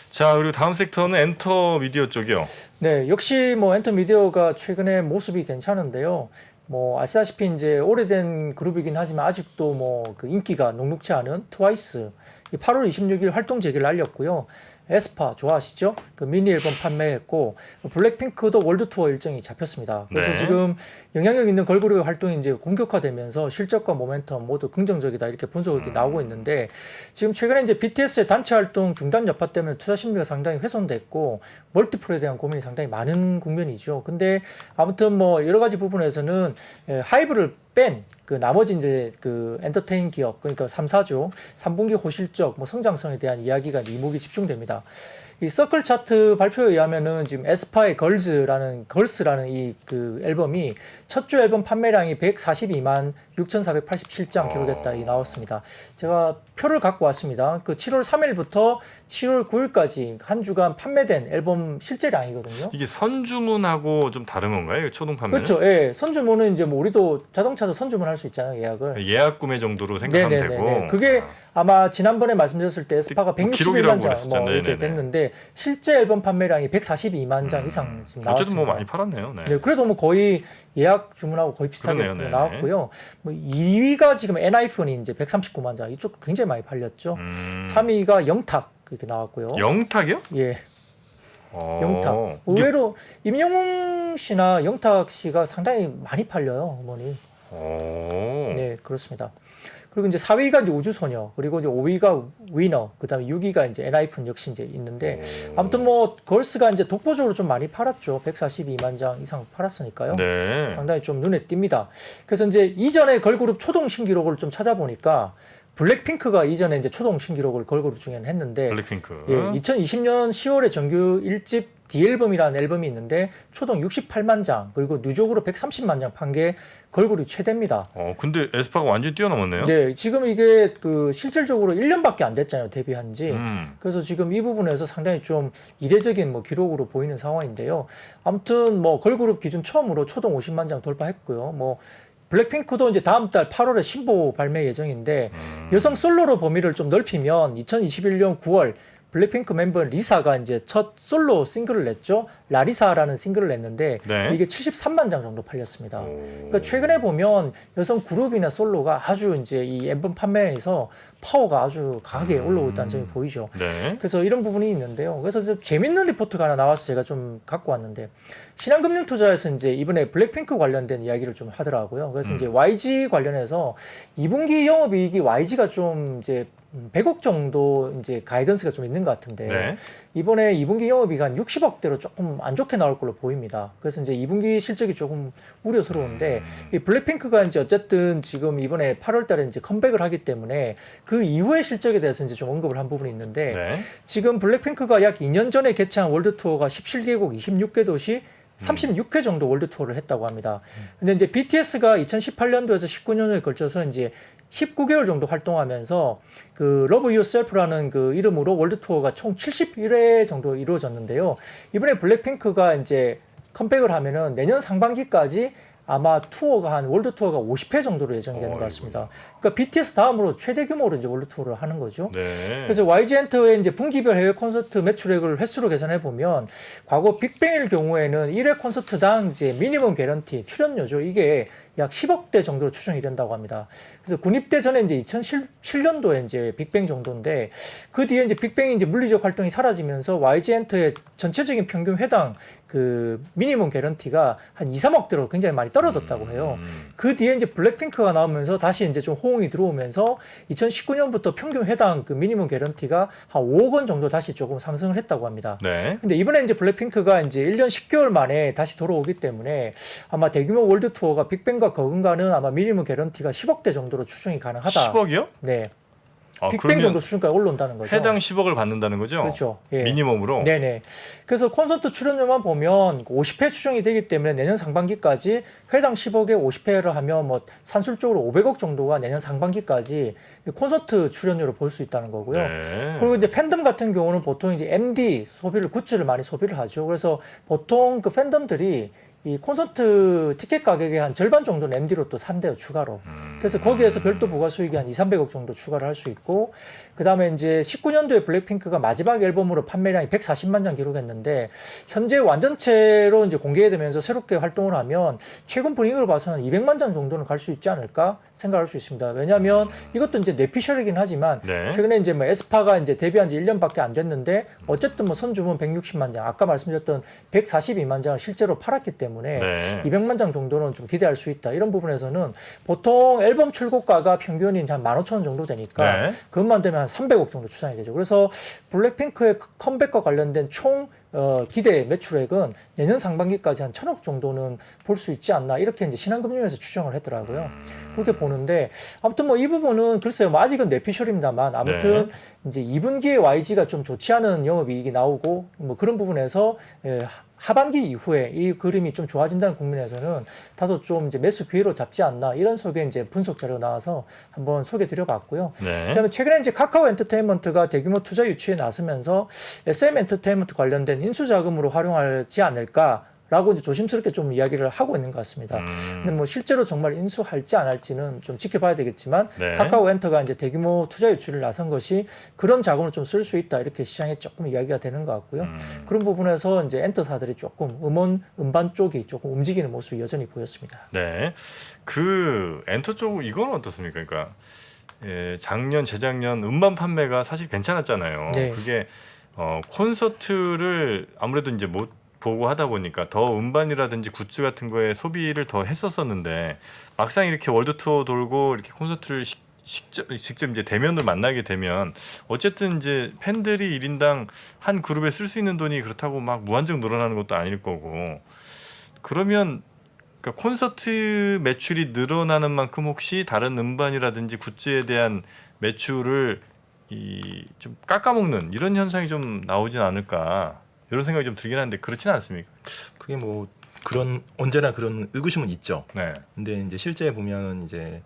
자, 그리고 다음 섹터는 엔터 미디어 쪽이요. 네, 역시 뭐 엔터미디어가 최근에 모습이 괜찮은데요. 뭐 아시다시피 이제 오래된 그룹이긴 하지만 아직도 뭐 그 인기가 녹록치 않은 트와이스 8월 26일 활동 재개를 알렸고요. 에스파 좋아하시죠? 그 미니 앨범 판매했고 블랙핑크도 월드 투어 일정이 잡혔습니다. 그래서 네. 지금 영향력 있는 걸그룹의 활동이 이제 본격화되면서 실적과 모멘텀 모두 긍정적이다 이렇게 분석이 나오고 있는데 지금 최근에 이제 BTS의 단체 활동 중단 여파 때문에 투자 심리가 상당히 훼손됐고 멀티플에 대한 고민이 상당히 많은 국면이죠. 근데 아무튼 뭐 여러 가지 부분에서는 하이브를 뺀 그 나머지 이제 그 엔터테인 기업 그러니까 3, 4조 3분기 호실적 뭐 성장성에 대한 이야기가 이목이 집중됩니다. 이 서클 차트 발표에 의하면은 지금 에스파의 걸스라는 이 그 앨범이 첫 주 앨범 판매량이 142만 6,487장 기록했다 이 나왔습니다. 제가 표를 갖고 왔습니다. 그 7월 3일부터 7월 9일까지 한 주간 판매된 앨범 실제량이거든요. 이게 선주문하고 좀 다른 건가요? 초동 판매는? 그렇죠. 예. 선주문은 이제 뭐 우리도 자동차도 선주문할 수 있잖아요. 예약을. 예약 구매 정도로 생각하면 되고. 그게 아마 지난번에 말씀드렸을 때 에스파가 뭐 161만 기록이라고 장 그랬었죠. 뭐 이렇게 네네네. 됐는데 실제 앨범 판매량이 142만 장 이상 지금 나왔습니다. 어쨌든 뭐 많이 팔았네요. 네. 네, 그래도 뭐 거의 예약 주문하고 거의 비슷하게 그러네요. 네네. 나왔고요. 뭐 2위가 지금 엔하이픈이 이제 139만 장 이쪽 굉장히 많이 팔렸죠. 3위가 영탁 이렇게 나왔고요. 영탁이요? 예, 어. 영탁. 이게- 의외로 임영웅 씨나 영탁 씨가 상당히 많이 팔려요, 어머니. 어. 네, 그렇습니다. 그리고 이제 4위가 이제 우주소녀, 그리고 이제 5위가 위너, 그다음에 6위가 이제 엔하이픈 역시 이제 있는데 아무튼 뭐 걸스가 이제 독보적으로 좀 많이 팔았죠. 142만 장 이상 팔았으니까요. 네. 상당히 좀 눈에 띕니다. 그래서 이제 이전에 걸그룹 초동 신기록을 좀 찾아보니까 블랙핑크가 이전에 이제 초동 신기록을 걸그룹 중에는 했는데 블랙핑크. 예, 2020년 10월에 정규 1집 D앨범이라는 앨범이 있는데 초동 68만 장 그리고 누적으로 130만 장 판 게 걸그룹 최대입니다. 근데 에스파가 완전히 뛰어넘었네요. 네, 지금 이게 그 실질적으로 1년밖에 안 됐잖아요, 데뷔한 지. 음. 그래서 지금 이 부분에서 상당히 좀 이례적인 뭐 기록으로 보이는 상황인데요. 아무튼 뭐 걸그룹 기준 처음으로 초동 50만 장 돌파했고요. 뭐 블랙핑크도 이제 다음 달 8월에 신보 발매 예정인데 여성 솔로로 범위를 좀 넓히면 2021년 9월 블랙핑크 멤버 리사가 이제 첫 솔로 싱글을 냈죠. 라리사라는 싱글을 냈는데 네. 이게 73만 장 정도 팔렸습니다. 오. 그러니까 최근에 보면 여성 그룹이나 솔로가 아주 이제 이 앨범 판매에서 파워가 아주 강하게 올라오고 있다는 점이 보이죠. 네. 그래서 이런 부분이 있는데요. 그래서 좀 재밌는 리포트가 하나 나와서 제가 좀 갖고 왔는데 신한금융투자에서 이제 이번에 블랙핑크 관련된 이야기를 좀 하더라고요. 그래서 이제 YG 관련해서 2분기 영업이익이 YG가 좀 이제 100억 정도 이제 가이던스가 좀 있는 것 같은데 네. 이번에 2분기 영업이익 한 60억대로 조금 안 좋게 나올 걸로 보입니다. 그래서 이제 2분기 실적이 조금 우려스러운데 이 블랙핑크가 이제 어쨌든 지금 이번에 8월달에 이제 컴백을 하기 때문에 그 이후의 실적에 대해서 이제 좀 언급을 한 부분이 있는데 네. 지금 블랙핑크가 약 2년 전에 개최한 월드 투어가 17개국 26개 도시 36회 정도 월드 투어를 했다고 합니다. 근데 이제 BTS가 2018년도에서 19년에 걸쳐서 이제 19개월 정도 활동하면서 그 러브 유어셀프라는 그 이름으로 월드 투어가 총 71회 정도 이루어졌는데요. 이번에 블랙핑크가 이제 컴백을 하면은 내년 상반기까지 아마 투어가 한 월드 투어가 50회 정도로 예정이 되는 것 같습니다. 그러니까 BTS 다음으로 최대 규모로 이제 월드 투어를 하는 거죠. 네. 그래서 YG 엔터의 이제 분기별 해외 콘서트 매출액을 횟수로 계산해 보면 과거 빅뱅일 경우에는 1회 콘서트당 이제 미니멈 개런티 출연료죠. 이게 약 10억대 정도로 추정이 된다고 합니다. 그래서 군입대 전에 이제 2007년도에 이제 빅뱅 정도인데 그 뒤에 이제 빅뱅이 이제 물리적 활동이 사라지면서 YG 엔터의 전체적인 평균 회당 그 미니멈 개런티가 한 2, 3억대로 굉장히 많이 떨어졌다고 해요. 그 뒤에 이제 블랙핑크가 나오면서 다시 이제 좀 호응이 들어오면서 2019년부터 평균 회당 그 미니멈 개런티가 한 5억 원 정도 다시 조금 상승을 했다고 합니다. 네. 근데 이번에 이제 블랙핑크가 이제 1년 10개월 만에 다시 돌아오기 때문에 아마 대규모 월드 투어가 빅뱅과 거근가는 아마 미니멈 개런티가 10억대 정도로 추정이 가능하다. 10억이요? 네. 빅뱅 그러면 정도 수준까지 올라온다는 거죠. 해당 10억을 받는다는 거죠? 그렇죠. 예. 미니멈으로. 네네. 그래서 콘서트 출연료만 보면 50회 추정이 되기 때문에 내년 상반기까지 회당 10억에 50회를 하면 뭐 산술적으로 500억 정도가 내년 상반기까지 콘서트 출연료를 볼 수 있다는 거고요. 네. 그리고 이제 팬덤 같은 경우는 보통 이제 MD 소비를 굿즈를 많이 소비를 하죠. 그래서 보통 그 팬덤들이 이 콘서트 티켓 가격의 한 절반 정도는 MD로 또 산대요, 추가로. 그래서 거기에서 별도 부가 수익이 한 200~300억 정도 추가를 할 수 있고, 그 다음에 이제 19년도에 블랙핑크가 마지막 앨범으로 판매량이 140만 장 기록했는데, 현재 완전체로 이제 공개되면서 새롭게 활동을 하면 최근 분위기로 봐서는 200만 장 정도는 갈 수 있지 않을까 생각할 수 있습니다. 왜냐하면 이것도 이제 뇌피셜이긴 하지만, 네. 최근에 이제 뭐 에스파가 이제 데뷔한 지 1년밖에 안 됐는데, 어쨌든 뭐 선주문 160만 장, 아까 말씀드렸던 142만 장을 실제로 팔았기 때문에 네. 200만 장 정도는 좀 기대할 수 있다. 이런 부분에서는 보통 앨범 출고가가 평균이 한 15,000원 정도 되니까 네. 그것만 되면 한 300억 정도 추산이 되죠. 그래서 블랙핑크의 컴백과 관련된 총 기대 매출액은 내년 상반기까지 한 1,000억 정도는 볼 수 있지 않나 이렇게 이제 신한금융에서 추정을 했더라고요. 그렇게 보는데 아무튼 뭐 이 부분은 글쎄요, 뭐 아직은 뇌피셜입니다만 아무튼 이제 2분기에 YG가 좀 좋지 않은 영업이익이 나오고 뭐 그런 부분에서 하반기 이후에 이 그림이 좀 좋아진다는 국면에서는 다소 좀 이제 매수 기회로 잡지 않나 이런 속에 이제 분석 자료 나와서 한번 소개드려봤고요. 네. 그다음에 최근에 이제 카카오 엔터테인먼트가 대규모 투자 유치에 나서면서 SM 엔터테인먼트 관련된 인수 자금으로 활용하지 않을까. 라고 이제 조심스럽게 좀 이야기를 하고 있는 것 같습니다. 근데 뭐 실제로 정말 인수할지 안 할지는 좀 지켜봐야 되겠지만 네. 카카오 엔터가 이제 대규모 투자 유치를 나선 것이 그런 자금을 좀 쓸 수 있다 이렇게 시장에 조금 이야기가 되는 것 같고요. 그런 부분에서 이제 엔터사들이 조금 음반 쪽이 조금 움직이는 모습이 여전히 보였습니다. 네. 그 엔터 쪽 이건 어떻습니까? 그러니까 작년, 재작년 음반 판매가 사실 괜찮았잖아요. 네. 그게 콘서트를 아무래도 이제 못 보고 하다 보니까 더 음반이라든지 굿즈 같은 거에 소비를 더 했었었는데 막상 이렇게 월드 투어 돌고 이렇게 콘서트를 직접 이제 대면을 만나게 되면 어쨌든 이제 팬들이 1인당 한 그룹에 쓸 수 있는 돈이 그렇다고 막 무한정 늘어나는 것도 아닐 거고 그러면 그러니까 콘서트 매출이 늘어나는 만큼 혹시 다른 음반이라든지 굿즈에 대한 매출을 좀 깎아먹는 이런 현상이 좀 나오진 않을까 이런 생각이 좀 들긴 하는데 그렇지는 않습니까? 그게 뭐 그런 언제나 그런 의구심은 있죠. 네. 근데 이제 실제 보면 이제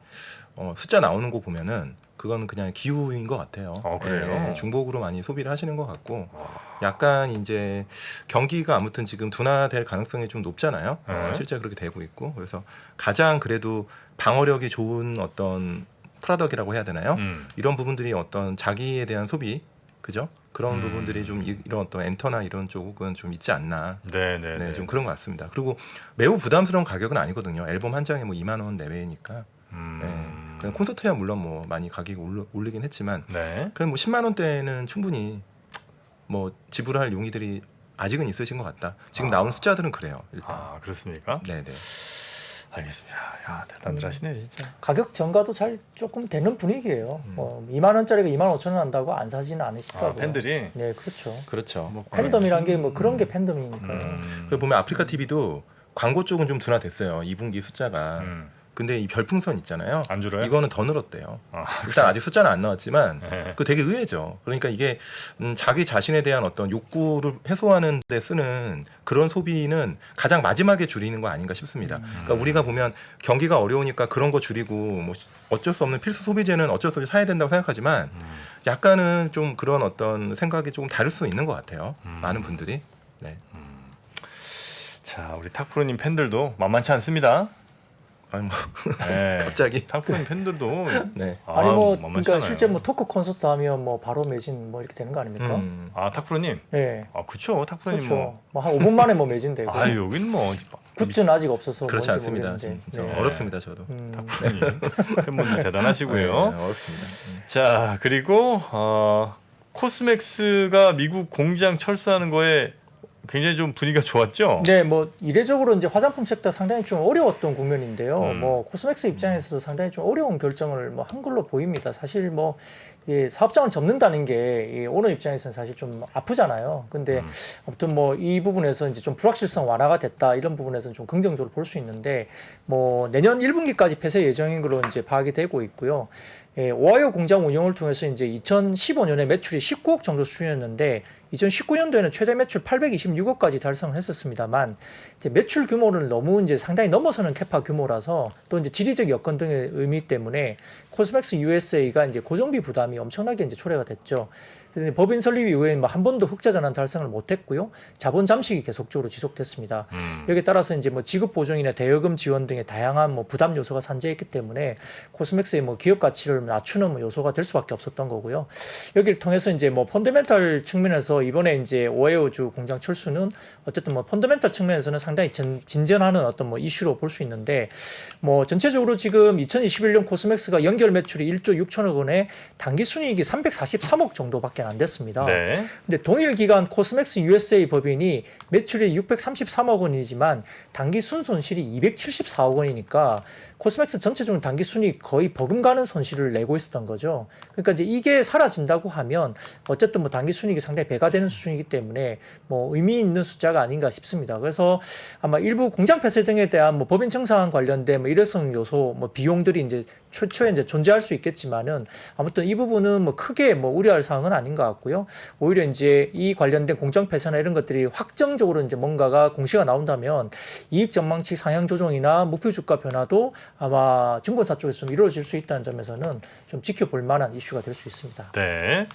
숫자 나오는 거 보면은 그건 그냥 기후인 것 같아요. 그래요? 중복으로 많이 소비를 하시는 것 같고 약간 이제 경기가 아무튼 지금 둔화될 가능성이 좀 높잖아요. 실제 그렇게 되고 있고 그래서 가장 그래도 방어력이 좋은 어떤 프로덕이라고 해야 되나요? 이런 부분들이 어떤 자기에 대한 소비 그죠? 그런 부분들이 좀 이런 어떤 엔터나 이런 쪽은 좀 있지 않나. 네, 좀 그런 것 같습니다. 그리고 매우 부담스러운 가격은 아니거든요. 앨범 한 장에 뭐 2만 원 내외니까. 그냥 콘서트야 물론 뭐 많이 가격이 오르긴 했지만, 그럼 뭐 10만 원대는 충분히 뭐 지불할 용의들이 아직은 있으신 것 같다. 지금 나오는 숫자들은 그래요. 일단. 그렇습니까? 네네. 알겠습니다. 야, 대단들 하시네 진짜. 가격 전가도 잘 조금 되는 분위기예요. 2만 원짜리가 2만 5천 원 한다고 안 사지는 않으시더라고요. 팬들이. 네, 그렇죠. 그렇죠. 팬덤이란 게 뭐 그런 게 팬덤이니까요. 그리고 보면 아프리카 TV도 광고 쪽은 좀 둔화됐어요. 2분기 숫자가. 근데 이 별풍선 있잖아요. 안 줄어요? 이거는 더 늘었대요. 일단 아직 숫자는 안 나왔지만 그 되게 의외죠. 그러니까 이게 자기 자신에 대한 어떤 욕구를 해소하는 데 쓰는 그런 소비는 가장 마지막에 줄이는 거 아닌가 싶습니다. 그러니까 우리가 보면 경기가 어려우니까 그런 거 줄이고 뭐 어쩔 수 없는 필수 소비재는 어쩔 수 없이 사야 된다고 생각하지만 약간은 좀 그런 어떤 생각이 조금 다를 수 있는 것 같아요. 많은 분들이. 네. 자, 우리 탁프로님 팬들도 만만치 않습니다. 아니 뭐 네. 갑자기 탁프로님 팬들도 네. 아니 뭐 만만치 그러니까 않아요. 실제 뭐 토크 콘서트 하면 뭐 바로 매진 뭐 이렇게 되는 거 아닙니까? 탁프로님. 네. 그렇죠. 탁프로님 그렇죠. 뭐 한 5분 만에 뭐 매진되고. 여긴 뭐 굿즈는 아직 없어서 그렇지 뭔지 않습니다. 모르겠는데. 진짜 네. 어렵습니다. 저도. 탁프로님 팬분들 대단하시고요. 네, 어렵습니다. 자, 그리고 코스맥스가 미국 공장 철수하는 거에 굉장히 좀 분위기가 좋았죠. 네, 뭐 이례적으로 이제 화장품 섹터 상당히 좀 어려웠던 국면인데요. 뭐 코스맥스 입장에서도 상당히 좀 어려운 결정을 뭐 한 걸로 보입니다. 사실 뭐 사업장을 접는다는 게 오너 입장에서는 사실 좀 아프잖아요. 근데 아무튼 뭐 이 부분에서 이제 좀 불확실성 완화가 됐다 이런 부분에서는 좀 긍정적으로 볼 수 있는데 뭐 내년 1분기까지 폐쇄 예정인 걸로 이제 파악이 되고 있고요. 오하이오 공장 운영을 통해서 이제 2015년에 매출이 19억 정도 수준이었는데 2019년도에는 최대 매출 826억까지 달성을 했었습니다만 이제 매출 규모를 너무 이제 상당히 넘어서는 캐파 규모라서 또 이제 지리적 여건 등의 의미 때문에 코스맥스 USA가 이제 고정비 부담이 엄청나게 이제 초래가 됐죠. 그래서 이제 법인 설립 이후에 뭐 한 번도 흑자 전환 달성을 못했고요. 자본 잠식이 계속적으로 지속됐습니다. 여기에 따라서 이제 뭐 지급 보증이나 대여금 지원 등의 다양한 뭐 부담 요소가 산재했기 때문에 코스맥스의 뭐 기업 가치를 낮추는 뭐 요소가 될 수밖에 없었던 거고요. 여기를 통해서 이제 뭐 펀더멘탈 측면에서 이번에 이제 오하이오주 공장 철수는 어쨌든 뭐 펀더멘탈 측면에서는 상당히 진전하는 어떤 뭐 이슈로 볼 수 있는데 뭐 전체적으로 지금 2021년 코스맥스가 연결 매출이 1조 6천억 원에 당기 순이익이 343억 정도밖에 안 됐습니다. 네. 근데 동일 기간 코스맥스 USA 법인이 매출이 633억 원이지만 당기 순손실이 274억 원이니까 코스맥스 전체적으로 당기 순이익 거의 버금가는 손실을 내고 있었던 거죠. 그러니까 이제 이게 사라진다고 하면 어쨌든 뭐 당기 순이익이 상당히 배가 되는 수준이기 때문에 뭐 의미 있는 숫자가 아닌가 싶습니다. 그래서 아마 일부 공장 폐쇄 등에 대한 뭐 법인 청산 관련된 뭐 일회성 요소, 뭐 비용들이 이제 최초에 이제 존재할 수 있겠지만은 아무튼 이 부분은 뭐 크게 뭐 우려할 사항은 아닌 것 같고요. 오히려 이제 이 관련된 공장 폐쇄나 이런 것들이 확정적으로 이제 뭔가가 공시가 나온다면 이익 전망치 상향 조정이나 목표 주가 변화도 아마 증권사 쪽에서 좀 이루어질 수 있다는 점에서는 좀 지켜볼 만한 이슈가 될 수 있습니다. 네.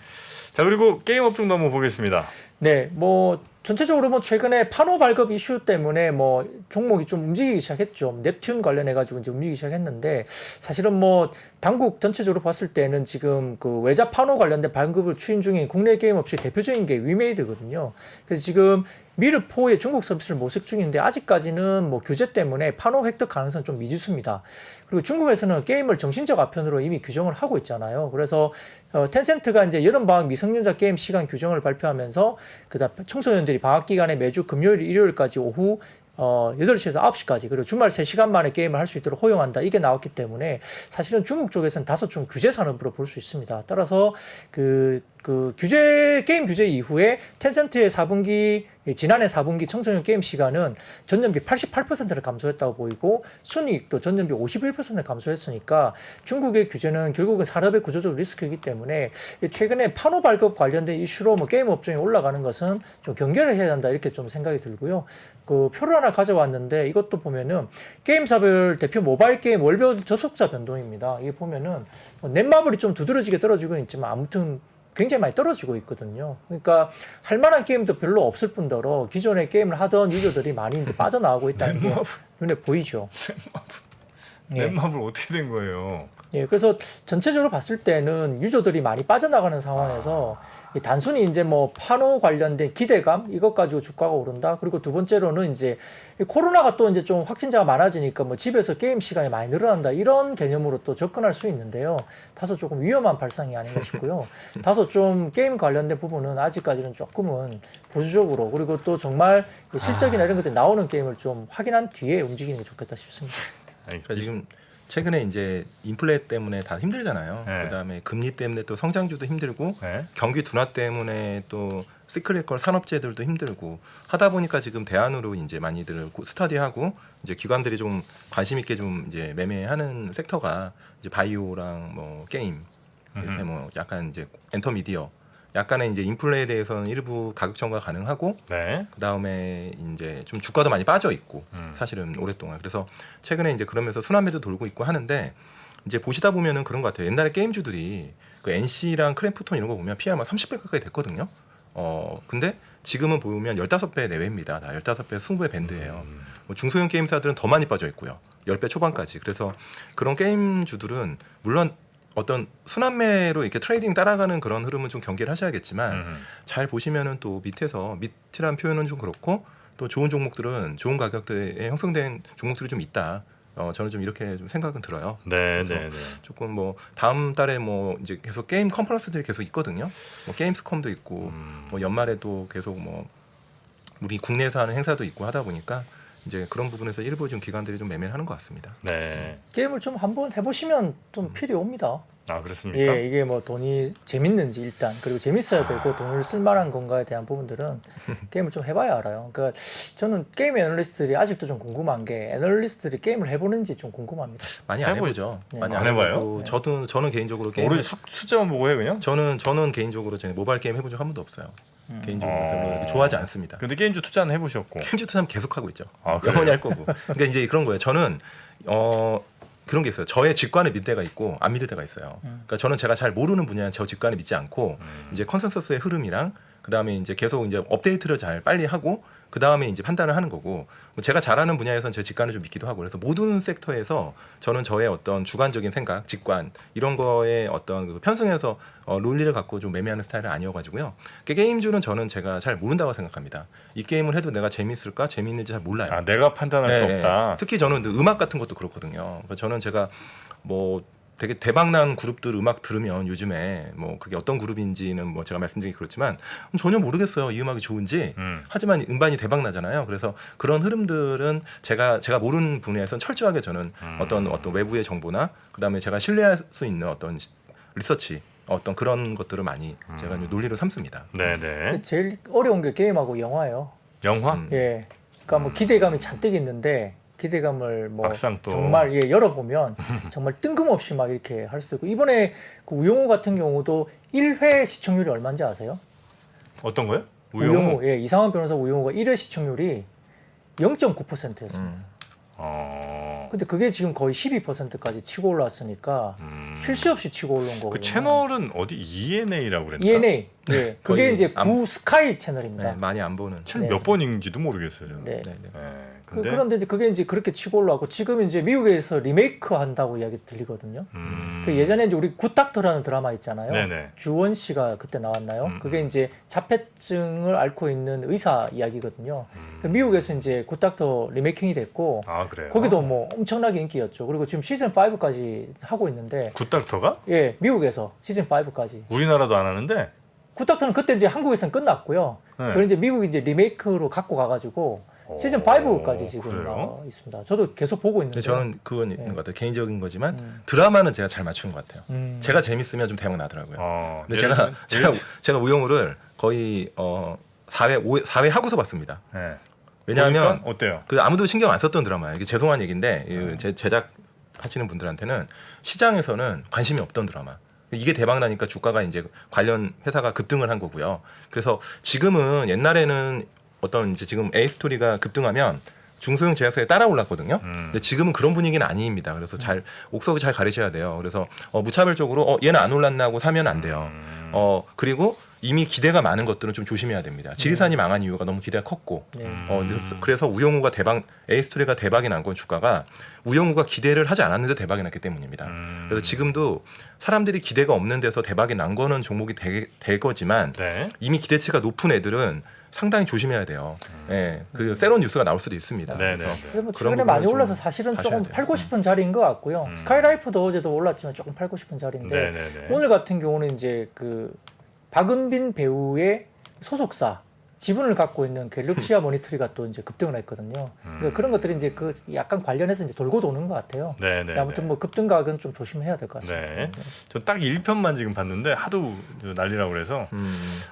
자, 그리고 게임 업종 넘어 보겠습니다. 네, 뭐 전체적으로 뭐 최근에 판호 발급 이슈 때문에 뭐 종목이 좀 움직이기 시작했죠. 넵튠 관련해 가지고 이제 움직이기 시작했는데 사실은 뭐 당국 전체적으로 봤을 때는 지금 그 외자 판호 관련된 발급을 추진 중인 국내 게임 업체의 대표적인 게 위메이드거든요. 그래서 지금 미르4의 중국 서비스를 모색 중인데 아직까지는 뭐 규제 때문에 판호 획득 가능성은 좀 미지수입니다. 그리고 중국에서는 게임을 정신적 아편으로 이미 규정을 하고 있잖아요. 그래서 텐센트가 이제 여름방학 미성년자 게임 시간 규정을 발표하면서 그다음 청소년들이 방학 기간에 매주 금요일, 일요일까지 오후 8시에서 9시까지 그리고 주말 3시간 만에 게임을 할 수 있도록 허용한다. 이게 나왔기 때문에 사실은 중국 쪽에서는 다소 좀 규제 산업으로 볼 수 있습니다. 따라서 그 게임 규제 이후에 텐센트의 4분기 지난해 4분기 청소년 게임 시간은 전년비 88%를 감소했다고 보이고 순이익도 전년비 51% 감소했으니까 중국의 규제는 결국은 산업의 구조적 리스크이기 때문에 최근에 판호 발급 관련된 이슈로 뭐 게임 업종에 올라가는 것은 좀 경계를 해야 한다 이렇게 좀 생각이 들고요. 그 표를 하나 가져왔는데 이것도 보면은 게임사별 대표 모바일 게임 월별 접속자 변동입니다. 이게 보면은 넷마블이 좀 두드러지게 떨어지고 있지만 아무튼 굉장히 많이 떨어지고 있거든요. 그러니까 할 만한 게임도 별로 없을 뿐더러 기존에 게임을 하던 유저들이 많이 이제 빠져나가고 있다는 게 눈에 보이죠. 넷마블 어떻게 된 거예요? 예, 그래서 전체적으로 봤을 때는 유저들이 많이 빠져나가는 상황에서 단순히 이제 뭐 판호 관련된 기대감 이것 가지고 주가가 오른다. 그리고 두 번째로는 이제 코로나가 또 이제 좀 확진자가 많아지니까 뭐 집에서 게임 시간이 많이 늘어난다 이런 개념으로 또 접근할 수 있는데요. 다소 조금 위험한 발상이 아닌가 싶고요. 다소 좀 게임 관련된 부분은 아직까지는 조금은 보수적으로 그리고 또 정말 실적이나 이런 것들이 나오는 게임을 좀 확인한 뒤에 움직이는 게 좋겠다 싶습니다. 그러니까 지금 최근에 이제 인플레 때문에 다 힘들잖아요. 네. 그다음에 금리 때문에 또 성장주도 힘들고 네. 경기 둔화 때문에 또 시크릿컬 산업재들도 힘들고 하다 보니까 지금 대안으로 이제 많이들 스터디하고 이제 기관들이 좀 관심 있게 좀 이제 매매하는 섹터가 이제 바이오랑 뭐 게임 이렇게 뭐 약간 이제 엔터미디어 약간의 이제 인플레에 대해서는 일부 가격 전가 가능하고 네. 그 다음에 이제 좀 주가도 많이 빠져 있고 사실은 오랫동안 그래서 최근에 이제 그러면서 순환매도 돌고 있고 하는데 이제 보시다 보면은 그런 것 같아요. 옛날에 게임주들이 그 NC랑 크램프톤 이런 거 보면 PR만 30배 가까이 됐거든요. 근데 지금은 보면 15배 내외입니다. 다 15배, 20배 밴드예요. 뭐 중소형 게임사들은 더 많이 빠져 있고요. 10배 초반까지. 그래서 그런 게임주들은 물론 어떤 순환매로 이렇게 트레이딩 따라가는 그런 흐름은 좀 경계를 하셔야겠지만 잘 보시면은 또 밑이란 표현은 좀 그렇고 또 좋은 종목들은 좋은 가격대에 형성된 종목들이 좀 있다. 저는 좀 이렇게 좀 생각은 들어요. 네, 네, 네. 조금 뭐 다음 달에 뭐 이제 계속 게임 컨퍼런스들이 계속 있거든요. 뭐 게임스컴도 있고 뭐 연말에도 계속 뭐 우리 국내에서 하는 행사도 있고 하다 보니까 이제 그런 부분에서 일부 좀 기관들이 좀 매매를 하는 것 같습니다. 네. 게임을 좀 한번 해보시면 좀 필이 옵니다. 아 그렇습니까? 예, 이게 뭐 돈이 재밌는지 일단 그리고 재밌어야 되고 돈을 쓸 만한 건가에 대한 부분들은 게임을 좀 해봐야 알아요. 그러니까 저는 게임 애널리스트들이 아직도 좀 궁금한 게 애널리스트들이 게임을 해보는지 좀 궁금합니다. 많이 안 해보- 해보죠. 네. 많이 안 안 해봐요? 해보고 저는 개인적으로 게임 오로지 숫자만 보고 해 그냥? 저는 개인적으로 제 모바일 게임 해본 적 한 번도 없어요. 개인적으로 어. 별로 이렇게 좋아하지 않습니다. 근데 게임주 투자는 해보셨고. 게임 주투는 계속 하고 있죠. 아, 그래요? 영원히 할 거고. 그러니까 이제 그런 거예요. 저는 그런 게 있어요. 저의 직관을 믿을 때가 있고 안 믿을 때가 있어요. 그러니까 저는 제가 잘 모르는 분야는 저 직관을 믿지 않고 이제 컨센서스의 흐름이랑 그다음에 이제 계속 이제 업데이트를 잘 빨리 하고 그다음에 이제 판단을 하는 거고 제가 잘하는 분야에서는 제 직관을 좀 믿기도 하고 그래서 모든 섹터에서 저는 저의 어떤 주관적인 생각, 직관 이런 거에 어떤 그 편승해서 논리를 갖고 좀 매매하는 스타일은 아니어가지고요. 게임주는 저는 제가 잘 모른다고 생각합니다. 이 게임을 해도 내가 재밌을까 재밌는지 잘 몰라요. 아 내가 판단할 수 네, 없다. 특히 저는 음악 같은 것도 그렇거든요. 그러니까 저는 제가 뭐 되게 대박난 그룹들 음악 들으면 요즘에 뭐 그게 어떤 그룹인지는 뭐 제가 말씀드리기 그렇지만 전혀 모르겠어요. 이 음악이 좋은지. 하지만 음반이 대박 나잖아요. 그래서 그런 흐름들은 제가 모르는 분야에서는 철저하게 저는 어떤 외부의 정보나 그다음에 제가 신뢰할 수 있는 어떤 리서치 어떤 그런 것들을 많이 제가 논리로 삼습니다. 네네. 제일 어려운 게 게임하고 영화예요. 영화? 예, 그러니까 뭐 기대감이 잔뜩 있는데 기대감을 뭐 막상 또. 정말 열어보면 정말 뜬금없이 막 이렇게 할 수도 있고 이번에 그 우영우 같은 경우도 1회 시청률이 얼마인지 아세요? 어떤 거요? 우영우, 예, 이상한 변호사 우영우가 1회 시청률이 0.9%였습니다. 근데 그게 지금 거의 12%까지 치고 올랐으니까 쉴 새 없이 치고 올라온 거거든요. 그 채널은 어디 ENA라고 그랬나? ENA, 예, 그게 거의 이제 구 스카이 채널입니다. 네, 많이 안 보는. 채널 네. 몇 번인지도 모르겠어요. 저는. 네. 네, 네. 네. 근데 그런데 이제 그게 이제 그렇게 치고 올라왔고 지금 이제 미국에서 리메이크 한다고 이야기 들리거든요. 그 예전에 이제 우리 굿닥터라는 드라마 있잖아요. 네네. 주원 씨가 그때 나왔나요? 그게 이제 자폐증을 앓고 있는 의사 이야기거든요. 그 미국에서 이제 굿닥터 리메이킹이 됐고 아 그래요? 거기도 뭐 엄청나게 인기였죠. 그리고 지금 시즌 5까지 하고 있는데 굿닥터가? 예, 미국에서 시즌 5까지. 우리나라도 안 하는데? 굿닥터는 그때 이제 한국에서는 끝났고요. 네. 그걸 이제 미국이 이제 리메이크로 갖고 가가지고 시즌 5까지 지금 그래요? 나와 있습니다. 저도 계속 보고 있는데. 근데 저는 그건 있는 것 같아요. 개인적인 거지만 드라마는 제가 잘 맞추는 것 같아요. 제가 재밌으면 좀 대박 나더라고요. 근데 제가 우영우를 거의 4회 하고서 봤습니다. 네. 왜냐하면 보니까 어때요? 그 아무도 신경 안 썼던 드라마예요. 이게 죄송한 얘기인데 제작 하시는 분들한테는 시장에서는 관심이 없던 드라마. 이게 대박 나니까 주가가 이제 관련 회사가 급등을 한 거고요. 그래서 지금은 옛날에는 어떤 이제 지금 A 스토리가 급등하면 중소형 제약사에 따라 올랐거든요. 근데 지금은 그런 분위기는 아닙니다. 그래서 잘 옥석을 잘 가리셔야 돼요. 그래서 무차별적으로 얘는 안 올랐나 하고 사면 안 돼요. 그리고 이미 기대가 많은 것들은 좀 조심해야 됩니다. 지리산이 망한 이유가 너무 기대가 컸고, 네. 그래서 우영우가 A 스토리가 대박이 난 건 주가가 우영우가 기대를 하지 않았는데 대박이 났기 때문입니다. 그래서 지금도 사람들이 기대가 없는 데서 대박이 난 거는 종목이 될 거지만 네. 이미 기대치가 높은 애들은 상당히 조심해야 돼요. 예, 그 새로운 뉴스가 나올 수도 있습니다. 네, 그래서 네, 네. 그래서 뭐 그런 최근에 많이 부분은 올라서 좀 사실은 하셔야 조금 돼요. 팔고 싶은 자리인 것 같고요. 스카이라이프도 어제도 올랐지만 조금 팔고 싶은 자리인데 네, 네, 네. 오늘 같은 경우는 이제 그 박은빈 배우의 소속사 지분을 갖고 있는 갤럭시아 모니터리가 또 이제 급등을 했거든요. 그러니까 그런 것들이 이제 그 약간 관련해서 이제 돌고 도는 것 같아요. 네, 네, 아무튼 뭐 급등각은 좀 조심해야 될 것 같습니다. 네. 저 딱 1편만 지금 봤는데 하도 난리라고 그래서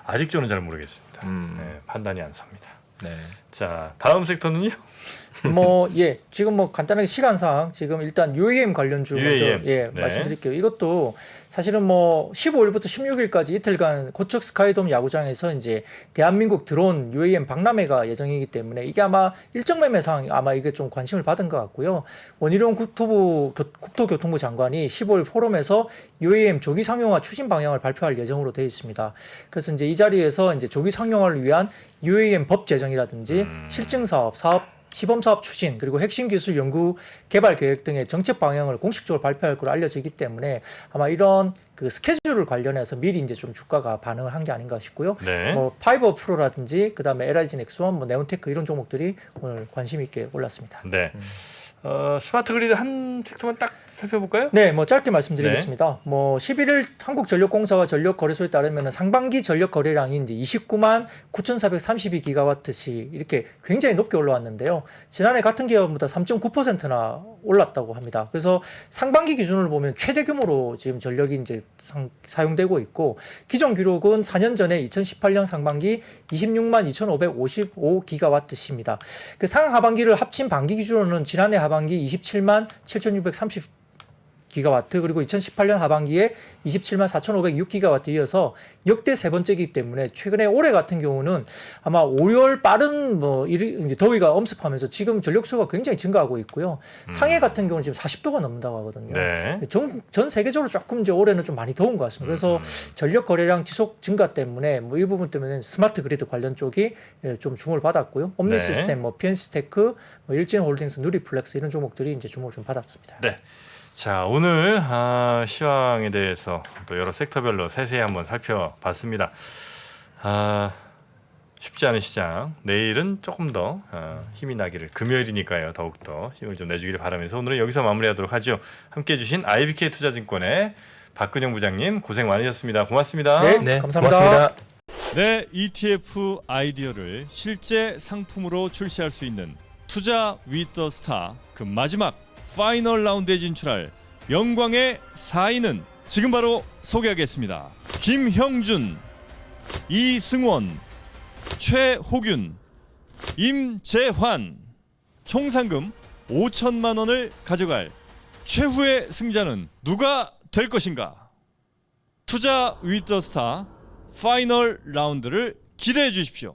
아직 저는 잘 모르겠습니다. 네, 판단이 안 섭니다. 네. 자, 다음 섹터는요? 뭐 예, 지금 뭐 간단하게 시간상 지금 일단 UAM 관련주 먼저 UAM. 예 네. 말씀드릴게요. 이것도 사실은 뭐 15일부터 16일까지 이틀간 고척 스카이돔 야구장에서 이제 대한민국 드론 UAM 박람회가 예정이기 때문에 이게 아마 일정 매매상 아마 이게 좀 관심을 받은 것 같고요. 원희룡 국토교통부 장관이 15일 포럼에서 UAM 조기 상용화 추진 방향을 발표할 예정으로 되어 있습니다. 그래서 이제 이 자리에서 이제 조기 상용화를 위한 UAM 법 제정이라든지 실증 사업 시범 사업 추진 그리고 핵심 기술 연구 개발 계획 등의 정책 방향을 공식적으로 발표할 것으로 알려지기 때문에 아마 이런 그 스케줄을 관련해서 미리 이제 좀 주가가 반응을 한 게 아닌가 싶고요. 네. 뭐 파이버 프로라든지 그다음에 LIG 넥스원, 뭐 네온테크 이런 종목들이 오늘 관심 있게 올랐습니다. 네. 스마트 그리드 한 섹터만 딱 살펴볼까요? 네, 뭐 짧게 말씀드리겠습니다. 뭐 11일 한국전력공사와 전력거래소에 따르면 상반기 전력 거래량이 이제 29만 9,432기가와트시 이렇게 굉장히 높게 올라왔는데요. 지난해 같은 기간보다 3.9%나 올랐다고 합니다. 그래서 상반기 기준으로 보면 최대 규모로 지금 전력이 이제 사용되고 있고 기존 기록은 4년 전에 2018년 상반기 26만 2,555기가와트시입니다. 그 상하 하반기를 합친 반기 기준으로는 지난해 하반기 27만 7,630 기가와트 그리고 2018년 하반기에 27만 4,506기가와트 이어서 역대 세 번째이기 때문에 최근에 올해 같은 경우는 아마 5월 빠른 뭐 이제 더위가 엄습하면서 지금 전력 수요가 굉장히 증가하고 있고요. 상해 같은 경우는 지금 40도가 넘는다고 하거든요. 네. 전 세계적으로 조금 이제 올해는 좀 많이 더운 것 같습니다. 그래서 전력 거래량 지속 증가 때문에 뭐 이 부분 때문에 스마트 그리드 관련 쪽이 좀 주목을 받았고요. 옴니 네. 시스템, 뭐 PN스테크, 뭐 일진홀딩스, 누리플렉스 이런 종목들이 이제 주목을 좀 받았습니다. 네. 자, 오늘 시황에 대해서 또 여러 섹터별로 세세히 한번 살펴봤습니다. 쉽지 않은 시장. 내일은 조금 더 힘이 나기를, 금요일이니까요. 더욱더 힘을 좀 내주기를 바라면서 오늘은 여기서 마무리하도록 하죠. 함께해 주신 IBK 투자증권의 박근영 부장님 고생 많으셨습니다. 고맙습니다. 네, 감사합니다. 내 ETF 아이디어를 실제 상품으로 출시할 수 있는 투자 윗 더 스타 그 마지막 파이널 라운드에 진출할 영광의 4인은 지금 바로 소개하겠습니다. 김형준, 이승원, 최호균, 임재환. 총 상금 5천만 원을 가져갈 최후의 승자는 누가 될 것인가? 투자 윗 더 스타 파이널 라운드를 기대해 주십시오.